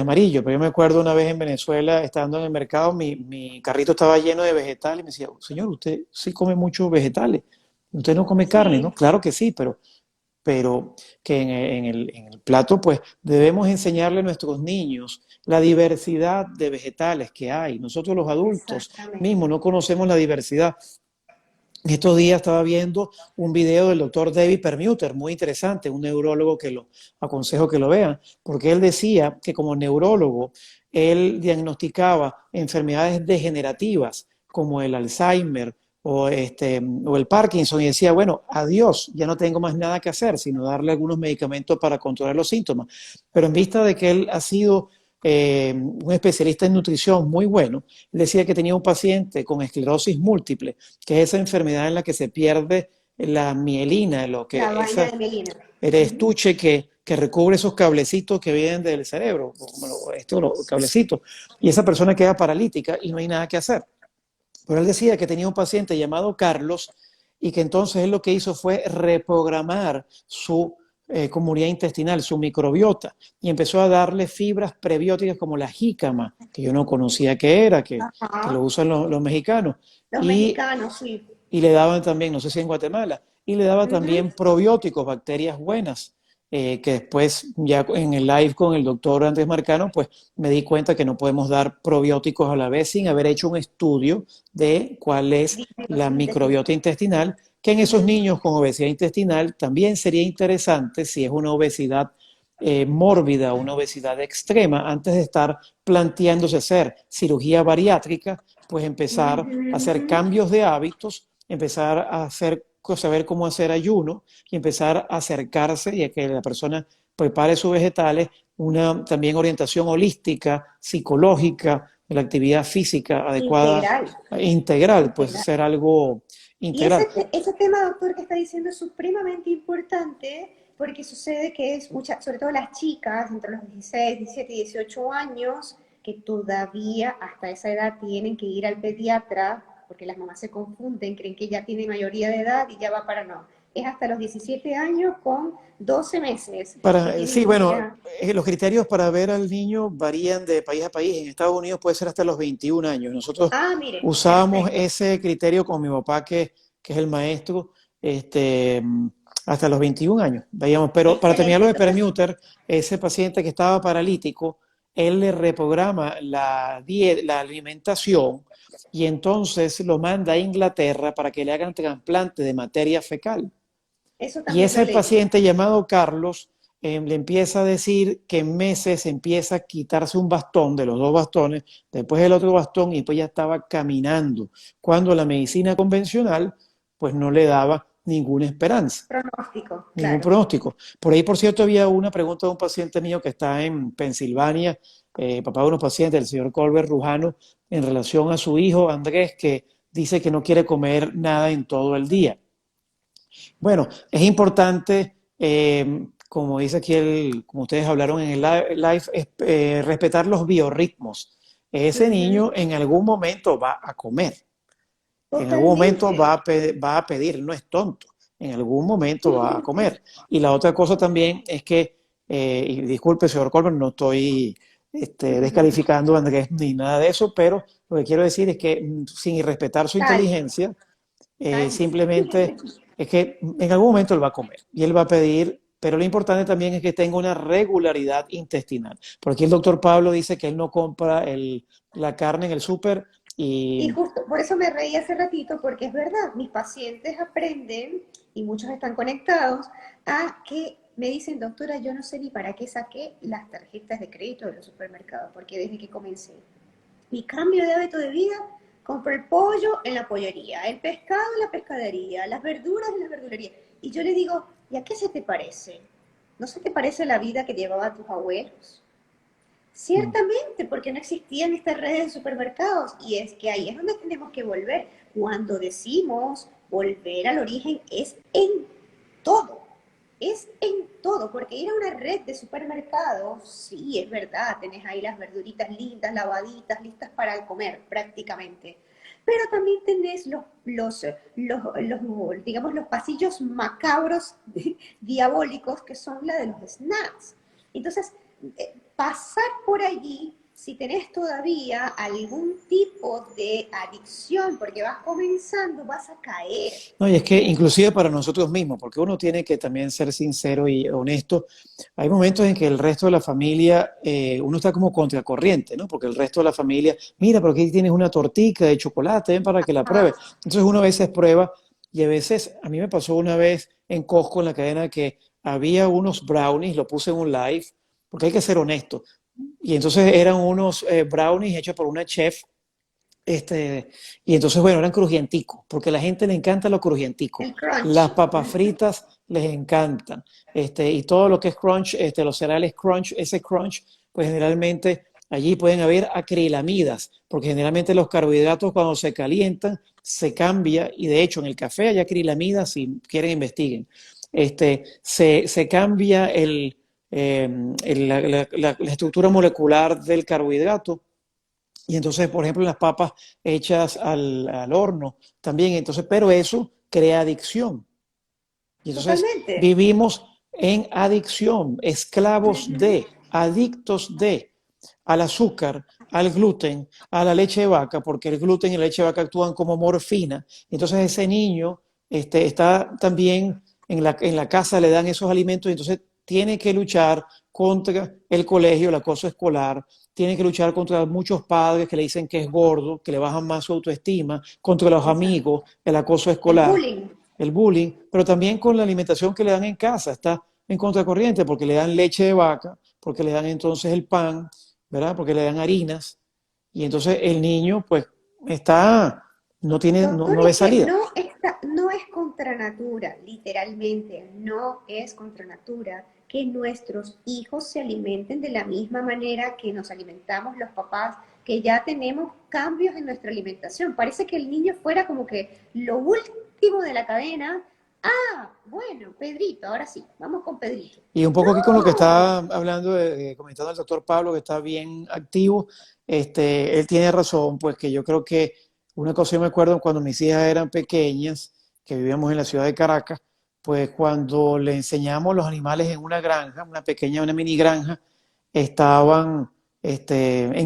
amarillo. Pero yo me acuerdo una vez en Venezuela, estando en el mercado, mi carrito estaba lleno de vegetales y me decía, señor, usted sí come muchos vegetales, usted no come carne, ¿no? Sí, Claro que sí, pero que en el plato, pues debemos enseñarle a nuestros niños la diversidad de vegetales que hay. Nosotros los adultos mismos exactamente. no conocemos la diversidad. Estos días estaba viendo un video del doctor David Permuter, muy interesante, un neurólogo que lo aconsejo que lo vean, porque él decía que como neurólogo, él diagnosticaba enfermedades degenerativas como el Alzheimer o el Parkinson y decía, bueno, adiós, ya no tengo más nada que hacer, sino darle algunos medicamentos para controlar los síntomas. Pero en vista de que él ha sido un especialista en nutrición muy bueno, él decía que tenía un paciente con esclerosis múltiple, que es esa enfermedad en la que se pierde la mielina, lo La que vaina esa, de melina. el Ujú. estuche que recubre esos cablecitos que vienen del cerebro, como los cablecitos, y esa persona queda paralítica y no hay nada que hacer. Pero él decía que tenía un paciente llamado Carlos y que entonces él lo que hizo fue reprogramar su comunidad intestinal, su microbiota, y empezó a darle fibras prebióticas como la jícama, que yo no conocía que era, que lo Ajá. usan los mexicanos, Los y, mexicanos, sí. y le daban también, no sé si en Guatemala, y le daba Ujú. también probióticos, bacterias buenas, que después ya en el live con el doctor Andrés Marcano, pues me di cuenta que no podemos dar probióticos a la vez sin haber hecho un estudio de cuál es la Disbiosis intestinal. microbiota intestinal, que en esos Ujú. niños con obesidad intestinal también sería interesante si es una obesidad mórbida, una obesidad extrema, antes de estar planteándose hacer cirugía bariátrica, pues empezar a hacer Ujú. cambios de hábitos, empezar a hacer, saber cómo hacer ayuno y empezar a acercarse y a que la persona prepare sus vegetales, una también orientación holística, psicológica, de la actividad física adecuada, Integral, integral, pues integral. ser algo Y integral. ese tema, doctor, que está diciendo es supremamente importante porque sucede que es mucha, sobre todo las chicas entre los 16, 17 y 18 años, que todavía hasta esa edad tienen que ir al pediatra porque las mamás se confunden, creen que ya tiene mayoría de edad y ya va para no. Es hasta los 17 años con 12 meses que tienen Sí, que ir bueno, a... los criterios para ver al niño varían de país a país. En Estados Unidos puede ser hasta los 21 años. Nosotros Ah, mire, usábamos perfecto. ese criterio con mi papá, que es el maestro, este, hasta los 21 años. Veíamos, pero para terminar lo Excelente. de Entonces, Permuter, ese paciente que estaba paralítico, él le reprograma la alimentación y entonces lo manda a Inglaterra para que le hagan trasplante de materia fecal. eso Y también lo ese leí. paciente llamado Carlos le empieza a decir que en meses empieza a quitarse un bastón de los dos bastones, después el otro bastón y pues ya estaba caminando, cuando la medicina convencional pues no le daba ninguna esperanza, Pronóstico, ningún claro. pronóstico. Por ahí, por cierto, había una pregunta de un paciente mío que está en Pensilvania, papá de unos pacientes, el señor Colbert Rujano, en relación a su hijo Andrés, que dice que no quiere comer nada en todo el día. Bueno, es importante, como dice aquí, como ustedes hablaron en el live, respetar los biorritmos. Ese Ujú. niño en algún momento va a comer, en algún momento Totalmente. va a pedir, no es tonto, en algún momento va a comer. Y la otra cosa también es que, y disculpe, señor Colbert, no estoy descalificando a Andrés ni nada de eso, pero lo que quiero decir es que sin respetar su Cálmese, inteligencia, cálmese. simplemente es que en algún momento él va a comer y él va a pedir, pero lo importante también es que tenga una regularidad intestinal. Porque el doctor Pablo dice que él no compra la carne en el súper Y y justo por eso me reí hace ratito, porque es verdad, mis pacientes aprenden, y muchos están conectados, a que me dicen, doctora, yo no sé ni para qué saqué las tarjetas de crédito de los supermercados, porque desde que comencé mi cambio de hábito de vida, compro el pollo en la pollería, el pescado en la pescadería, las verduras en la verdulería. Y yo le digo, ¿y a qué se te parece? ¿No se te parece la vida que llevaban tus abuelos? Ciertamente, porque no existían estas redes de supermercados. Y es que ahí es donde tenemos que volver. Cuando decimos volver al origen, es en todo. Es en todo, porque ir a una red de supermercados, sí, es verdad, tenés ahí las verduritas lindas, lavaditas, listas para comer prácticamente. Pero también tenés digamos, los pasillos macabros, diabólicos, que son la de los snacks. Entonces, pasar por allí, si tenés todavía algún tipo de adicción, porque vas comenzando, vas a caer. no, y es que inclusive para nosotros mismos, porque uno tiene que también ser sincero y honesto, hay momentos en que el resto de la familia, uno está como contracorriente, ¿no? Porque el resto de la familia, mira, pero aquí tienes una tortica de chocolate, ven para que la Ah, pruebes. Entonces uno a veces prueba y a veces, a mí me pasó una vez en Costco, en la cadena, que había unos brownies, lo puse en un live, porque hay que ser honesto. Y entonces eran unos brownies hechos por una chef y entonces, bueno, eran crujienticos, porque a la gente le encanta lo crujientico. el crunch. Las papas fritas les encantan. Y todo lo que es crunch, los cereales crunch, ese crunch, pues generalmente allí pueden haber acrilamidas, porque generalmente los carbohidratos cuando se calientan se cambia, y de hecho en el café hay acrilamidas, si quieren investiguen. Se cambia la estructura molecular del carbohidrato y entonces, por ejemplo, las papas hechas al horno también, entonces, pero eso crea adicción. Y entonces Totalmente. vivimos en adicción, esclavos Ujú. de, adictos de, al azúcar, al gluten, a la leche de vaca, porque el gluten y la leche de vaca actúan como morfina. Entonces ese niño está también en la casa, le dan esos alimentos y entonces tiene que luchar contra el colegio, el acoso escolar, tiene que luchar contra muchos padres que le dicen que es gordo, que le bajan más su autoestima, contra los Exacto. amigos, el acoso El escolar, bullying. el bullying, pero también con la alimentación que le dan en casa, está en contracorriente porque le dan leche de vaca, porque le dan entonces el pan, ¿verdad? Porque le dan harinas y entonces el niño pues está, Doctor, no ve es que salida. no es contra natura, literalmente, no es contra natura que nuestros hijos se alimenten de la misma manera que nos alimentamos los papás, que ya tenemos cambios en nuestra alimentación. Parece que el niño fuera como que lo último de la cadena. Ah, bueno, Pedrito, ahora sí, vamos con Pedrito. Y un poco aquí con lo que No, está hablando, comentando el doctor Pablo, que está bien activo, él tiene razón, pues que yo creo que una cosa yo me acuerdo cuando mis hijas eran pequeñas, que vivíamos en la ciudad de Caracas, pues cuando le enseñamos los animales en una granja, una pequeña, una mini granja, estaban estaban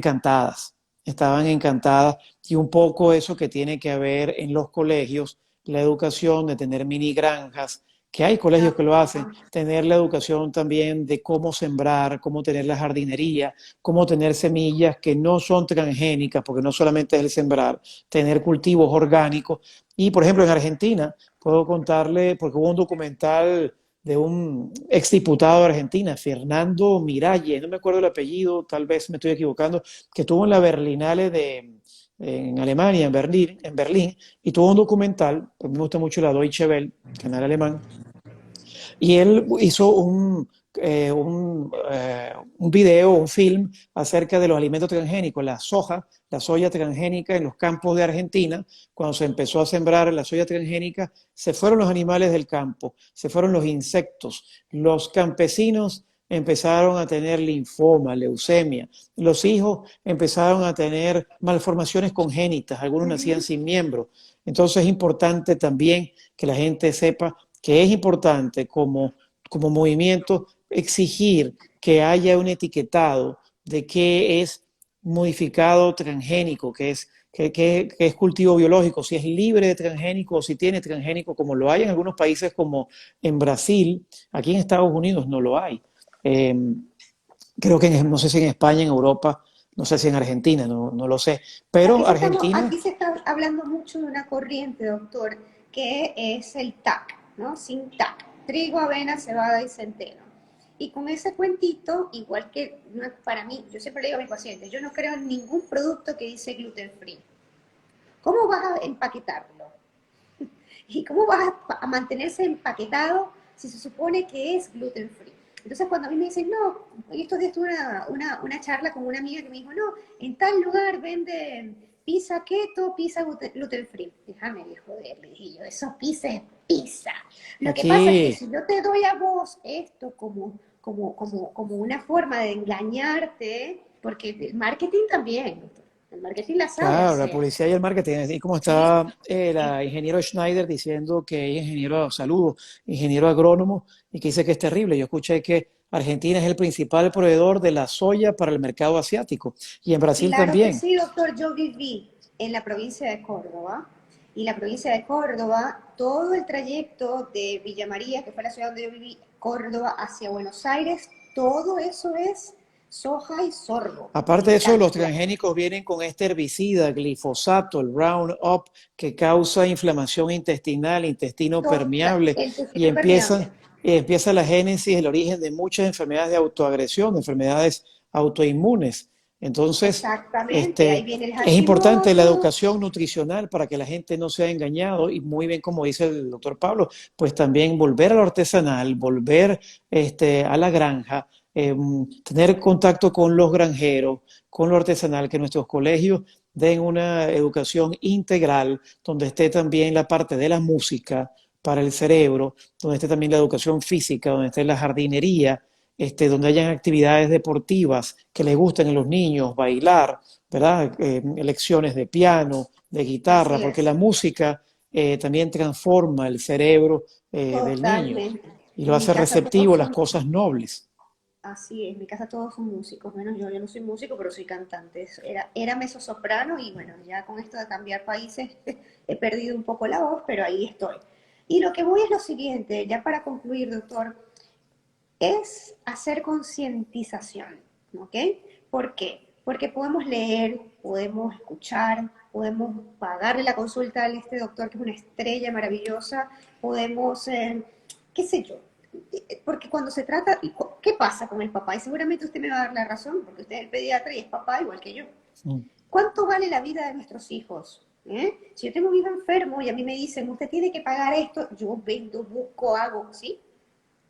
encantadas, y un poco eso que tiene que haber en los colegios, la educación de tener mini granjas, que hay colegios que lo hacen, ajá, tener la educación también de cómo sembrar, cómo tener la jardinería, cómo tener semillas que no son transgénicas, porque no solamente es el sembrar, tener cultivos orgánicos. Y, por ejemplo, en Argentina, puedo contarle, porque hubo un documental de un exdiputado de Argentina, Fernando Miralles, no me acuerdo el apellido, tal vez me estoy equivocando, que tuvo en la Berlinale en Alemania, en Berlín, y tuvo un documental, pues me gusta mucho la Deutsche Welle, canal alemán, y él hizo un video, un film acerca de los alimentos transgénicos, la soya transgénica en los campos de Argentina. Cuando se empezó a sembrar la soya transgénica, se fueron los animales del campo, se fueron los insectos, los campesinos empezaron a tener linfoma, leucemia, los hijos empezaron a tener malformaciones congénitas, algunos nacían ujú, sin miembros. Entonces es importante también que la gente sepa que es importante como movimiento exigir que haya un etiquetado de qué es modificado transgénico, que es cultivo biológico, si es libre de transgénico o si tiene transgénico, como lo hay en algunos países como en Brasil. Aquí en Estados Unidos no lo hay. Eh, Creo que no sé si en España, en Europa, no sé si en Argentina, no lo sé, pero Argentina, Aquí se está hablando mucho de una corriente, doctor, que es el TAC, ¿no? Sin TAC, trigo, avena, cebada y centeno. Y con ese cuentito, igual que para mí, yo siempre le digo a mis pacientes, yo no creo en ningún producto que dice gluten free. ¿Cómo vas a empaquetarlo? ¿Y cómo vas a mantenerse empaquetado si se supone que es gluten free? Entonces cuando a mí me dicen, no, estos días tuve una charla con una amiga que me dijo, no, en tal lugar venden pizza keto, pizza gluten free. Déjame de joder, le dije yo, eso pizza es pizza. Lo que pasa es que aquí, si yo te doy a vos esto como una forma de engañarte, porque el marketing también, el marketing la sabe claro, la hacer. publicidad y el marketing, así como Y, está la ingeniero Schneider diciendo que es ingeniero, saludo, ingeniero agrónomo, y que dice que es terrible. Yo escuché que Argentina es el principal proveedor de la soya para el mercado asiático, y en Brasil claro que también. sí, doctor. Yo viví en la provincia de Córdoba y la provincia de Córdoba, todo el trayecto de Villa María, que fue la ciudad donde yo viví, Córdoba hacia Buenos Aires, todo eso es soja y sorgo. Aparte Me de eso, los encanta. transgénicos vienen con este herbicida, glifosato, el Roundup, que causa inflamación intestinal, intestino permeable, El y tejido permeable. empieza la génesis, el origen de muchas enfermedades de autoagresión, enfermedades autoinmunes. Entonces, Exactamente. Ahí viene el es importante la Hashimoto. educación nutricional para que la gente no sea engañado, y muy bien, como dice el doctor Pablo, pues también volver a lo artesanal, volver a la granja, tener contacto con los granjeros, con lo artesanal, que nuestros colegios den una educación integral, donde esté también la parte de la música para el cerebro, donde esté también la educación física, donde esté la jardinería, donde hayan actividades deportivas que les gusten a los niños, bailar, ¿verdad? Lecciones de piano, de guitarra, Así porque es, la música también transforma el cerebro del niño totalmente. y lo En mi hace casa todos receptivo a las son, cosas nobles. así es, en mi casa todos son músicos, menos yo no soy músico, pero soy cantante. Era mezzosoprano y bueno, ya con esto de cambiar países he perdido un poco la voz, pero ahí estoy. Y lo que voy es lo siguiente, ya para concluir, doctor, es hacer concientización, ¿ok? ¿Por qué? Porque podemos leer, podemos escuchar, podemos pagarle la consulta a este doctor que es una estrella maravillosa, podemos, qué sé yo, porque cuando se trata, ¿qué pasa con el papá? Y seguramente usted me va a dar la razón, porque usted es el pediatra y es papá igual que yo. Mm. ¿Cuánto vale la vida de nuestros hijos? Si yo tengo un hijo enfermo y a mí me dicen, usted tiene que pagar esto, yo vendo, busco, hago, ¿sí?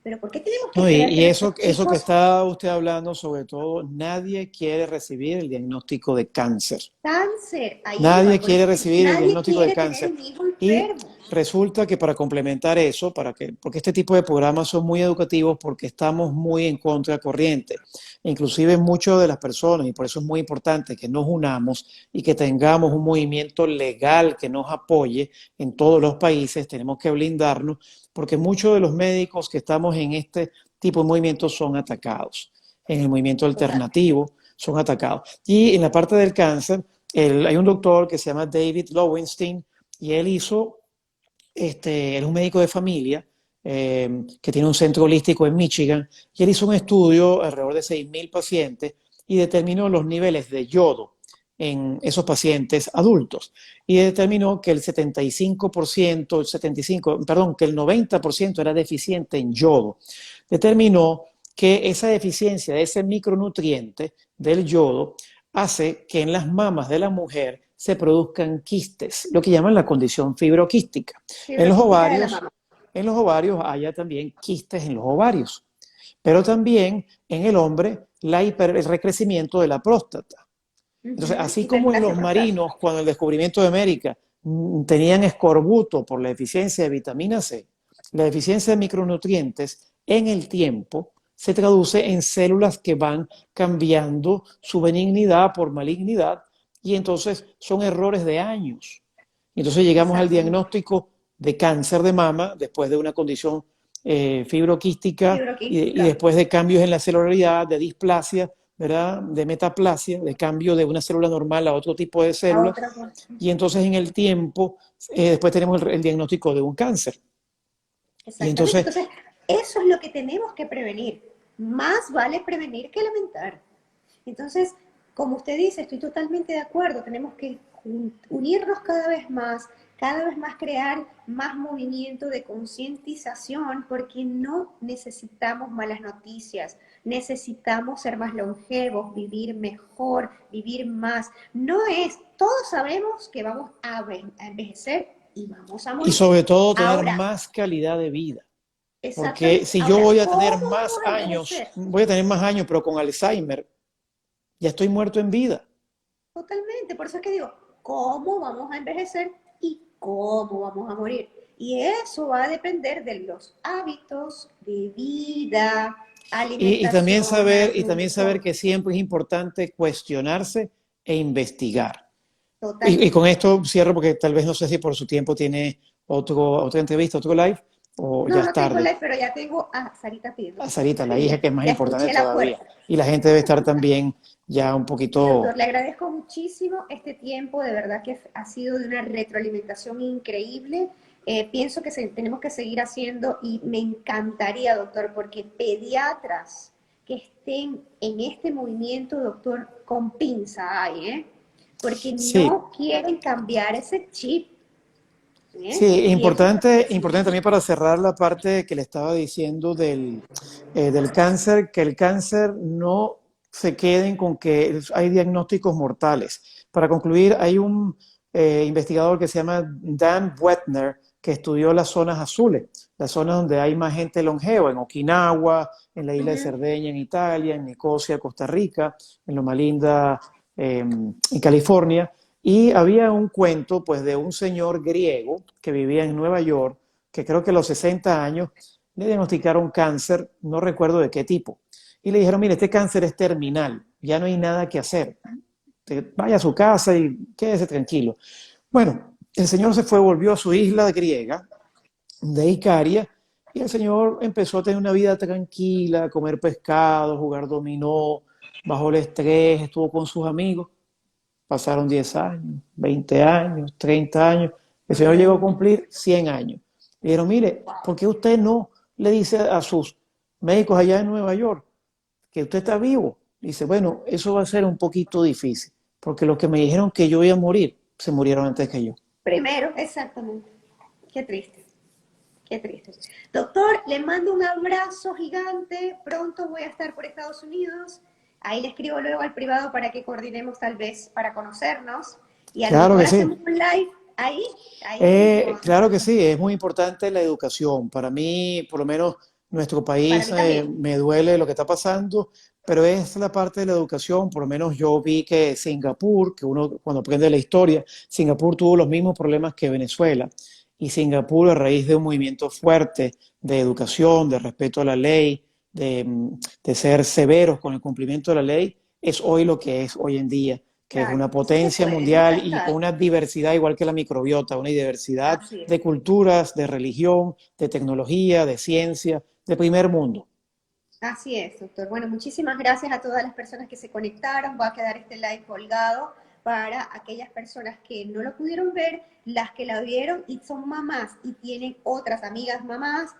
Pero ¿por qué tenemos que No, y, esperar que y nuestros eso que hijos está usted hablando, sobre todo, nadie quiere recibir el diagnóstico de cáncer. cáncer? Ahí iba, Nadie por quiere eso recibir el nadie diagnóstico de quiere tener cáncer. un hijo Y enfermo. resulta que para complementar eso, porque este tipo de programas son muy educativos porque estamos muy en contra de corriente. Inclusive muchas de las personas, y por eso es muy importante que nos unamos y que tengamos un movimiento legal que nos apoye en todos los países, tenemos que blindarnos, porque muchos de los médicos que estamos en este tipo de movimientos son atacados. En el movimiento Total. alternativo son atacados. Y en la parte del cáncer, hay un doctor que se llama David Lowenstein y él él es un médico de familia que tiene un centro holístico en Michigan y él hizo un estudio alrededor de 6.000 pacientes y determinó los niveles de yodo en esos pacientes adultos y determinó que el 75%, perdón, que el 90% era deficiente en yodo. Determinó que esa deficiencia de ese micronutriente del yodo hace que en las mamas de la mujer se produzcan quistes, lo que llaman la condición fibroquística. En Fibra los quística de la ovarios, mamá. en los ovarios haya también quistes en los ovarios, pero también en el hombre el recrecimiento de la próstata. Entonces, Ujú. así como en Hiperplasia los prostática. marinos, cuando el descubrimiento de América tenían escorbuto por la deficiencia de vitamina C, la deficiencia de micronutrientes en el tiempo se traduce en células que van cambiando su benignidad por malignidad y entonces son errores de años. Y entonces llegamos al Exactamente. diagnóstico de cáncer de mama después de una condición fibroquística y Fibroquística. después de cambios en la celularidad, de displasia, ¿verdad? De metaplasia, de cambio de una célula normal a otro tipo de A células. otra cosa. Y entonces en el tiempo, después tenemos el diagnóstico de un cáncer. Y Exactamente. entonces, Entonces, eso es lo que tenemos que prevenir. Más vale prevenir que lamentar. Entonces, como usted dice, estoy totalmente de acuerdo, tenemos que unirnos cada vez más crear más movimiento de concientización, porque no necesitamos malas noticias, necesitamos ser más longevos, vivir mejor, vivir más. No es, todos sabemos que vamos a envejecer y vamos a y morir. sobre todo tener Ahora, más calidad de vida. Porque exactamente, si yo ahora, voy a ¿cómo tener vamos más a años, envejecer? voy a tener más años, pero con Alzheimer, ya estoy muerto en vida. Totalmente, por eso es que digo, ¿cómo vamos a envejecer y cómo vamos a morir? Y eso va a depender de los hábitos de vida, alimentación, Y también saber movimiento, que siempre es importante cuestionarse e investigar. Y con totalmente. esto cierro porque tal vez no sé si por su tiempo tiene otra entrevista, otro live, o ya No, es no tengo tarde. live, pero ya tengo a Sarita pidiendo A que salga. Sarita, la hija, Ya, que es más ya importante escuché la todavía. puerta. Y la gente debe estar también ya un poquito. Doctor, le agradezco muchísimo este tiempo, de verdad que ha sido de una retroalimentación increíble. Pienso que tenemos que seguir haciendo y me encantaría, doctor, porque pediatras que estén en este movimiento, doctor, con pinza hay, ¿eh? Porque Sí, no quieren cambiar ese chip, ¿eh? sí, Y eso es lo que importante también para cerrar la parte que le estaba diciendo del cáncer, que el cáncer no se queden con que hay diagnósticos mortales. Para concluir, hay un investigador que se llama Dan Buettner que estudió las zonas azules, las zonas donde hay más gente longeva, en Okinawa, en la isla de Ujú. Cerdeña en Italia, en Nicosia, Costa Rica, en Loma Linda, en California. Y había un cuento pues de un señor griego que vivía en Nueva York, que creo que a los 60 años le diagnosticaron cáncer, no recuerdo de qué tipo. y le dijeron, mire, este cáncer es terminal, ya no hay nada que hacer, vaya a su casa y quédese tranquilo. Bueno, el señor se fue, volvió a su isla griega de Icaria, y el señor empezó a tener una vida tranquila, a comer pescado, jugar dominó, bajo el estrés, estuvo con sus amigos. Pasaron 10 años, 20 años, 30 años. El señor llegó a cumplir 100 años. Le dijeron, mire, ¿por qué usted no le dice a sus médicos allá en Nueva York que usted está vivo? Dice, bueno, eso va a ser un poquito difícil, porque los que me dijeron que yo iba a morir, se murieron antes que yo. Primero, exactamente. Qué triste. Qué triste. Doctor, le mando un abrazo gigante. Pronto voy a estar por Estados Unidos. Ahí le escribo luego al privado para que coordinemos tal vez para conocernos. Y a lo Claro mejor que sí. hacemos un live ahí mismo. Claro que sí, es muy importante la educación. Para mí, por lo menos, nuestro Para país mí también. me duele lo que está pasando, pero es la parte de la educación. Por lo menos yo vi que Singapur, que uno cuando aprende la historia, Singapur tuvo los mismos problemas que Venezuela. Y Singapur, a raíz de un movimiento fuerte de educación, de respeto a la ley, de ser severos con el cumplimiento de la ley, es hoy lo que es hoy en día, que es Claro, una sí se potencia puede, mundial nunca es y con tarde. una diversidad igual que la microbiota, una diversidad Así es. de culturas, de religión, de tecnología, de ciencia, de primer mundo. Así es, doctor. Bueno, muchísimas gracias a todas las personas que se conectaron. Va a quedar este live colgado para aquellas personas que no lo pudieron ver, las que la vieron y son mamás y tienen otras amigas mamás,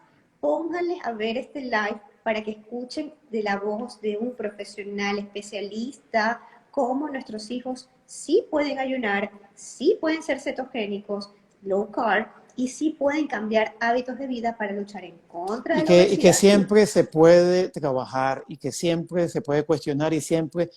pónganles a ver este live para que escuchen de la voz de un profesional especialista cómo nuestros hijos sí pueden ayunar, sí pueden ser cetogénicos, low carb, y sí pueden cambiar hábitos de vida para luchar en contra de la Y que obesidad. siempre se puede trabajar y que siempre se puede cuestionar y siempre,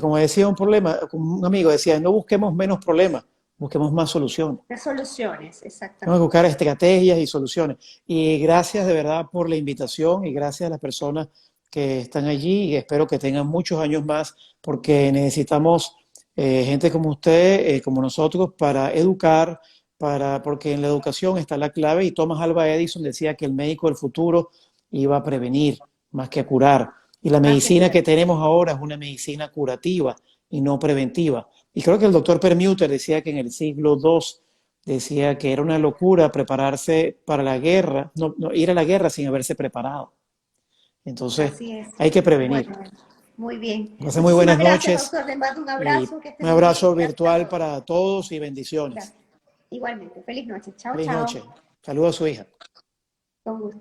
como decía un problema, como un amigo decía, no busquemos menos problemas, busquemos más soluciones. Las soluciones, Tenemos que exactamente. buscar estrategias y soluciones. Y gracias de verdad por la invitación y gracias a las personas que están allí y espero que tengan muchos años más porque necesitamos gente como usted, como nosotros, para educar, porque en la educación está la clave y Thomas Alva Edison decía que el médico del futuro iba a prevenir más que a curar. Y la Más que medicina curar. que tenemos ahora es una medicina curativa y no preventiva. Y creo que el doctor Permuter decía que en el siglo II decía que era una locura prepararse para la guerra, no ir a la guerra sin haberse preparado. Entonces, Así es. hay que prevenir. Bueno, muy bien. Pasen muy Muchísimas buenas gracias, noches doctor. Les mando un y abrazo, que esté un muy bien. abrazo Gracias a virtual todos. para todos y bendiciones. Gracias. Igualmente. Feliz noche. Chao, Feliz chao. noche. Saludos a su hija. Con gusto.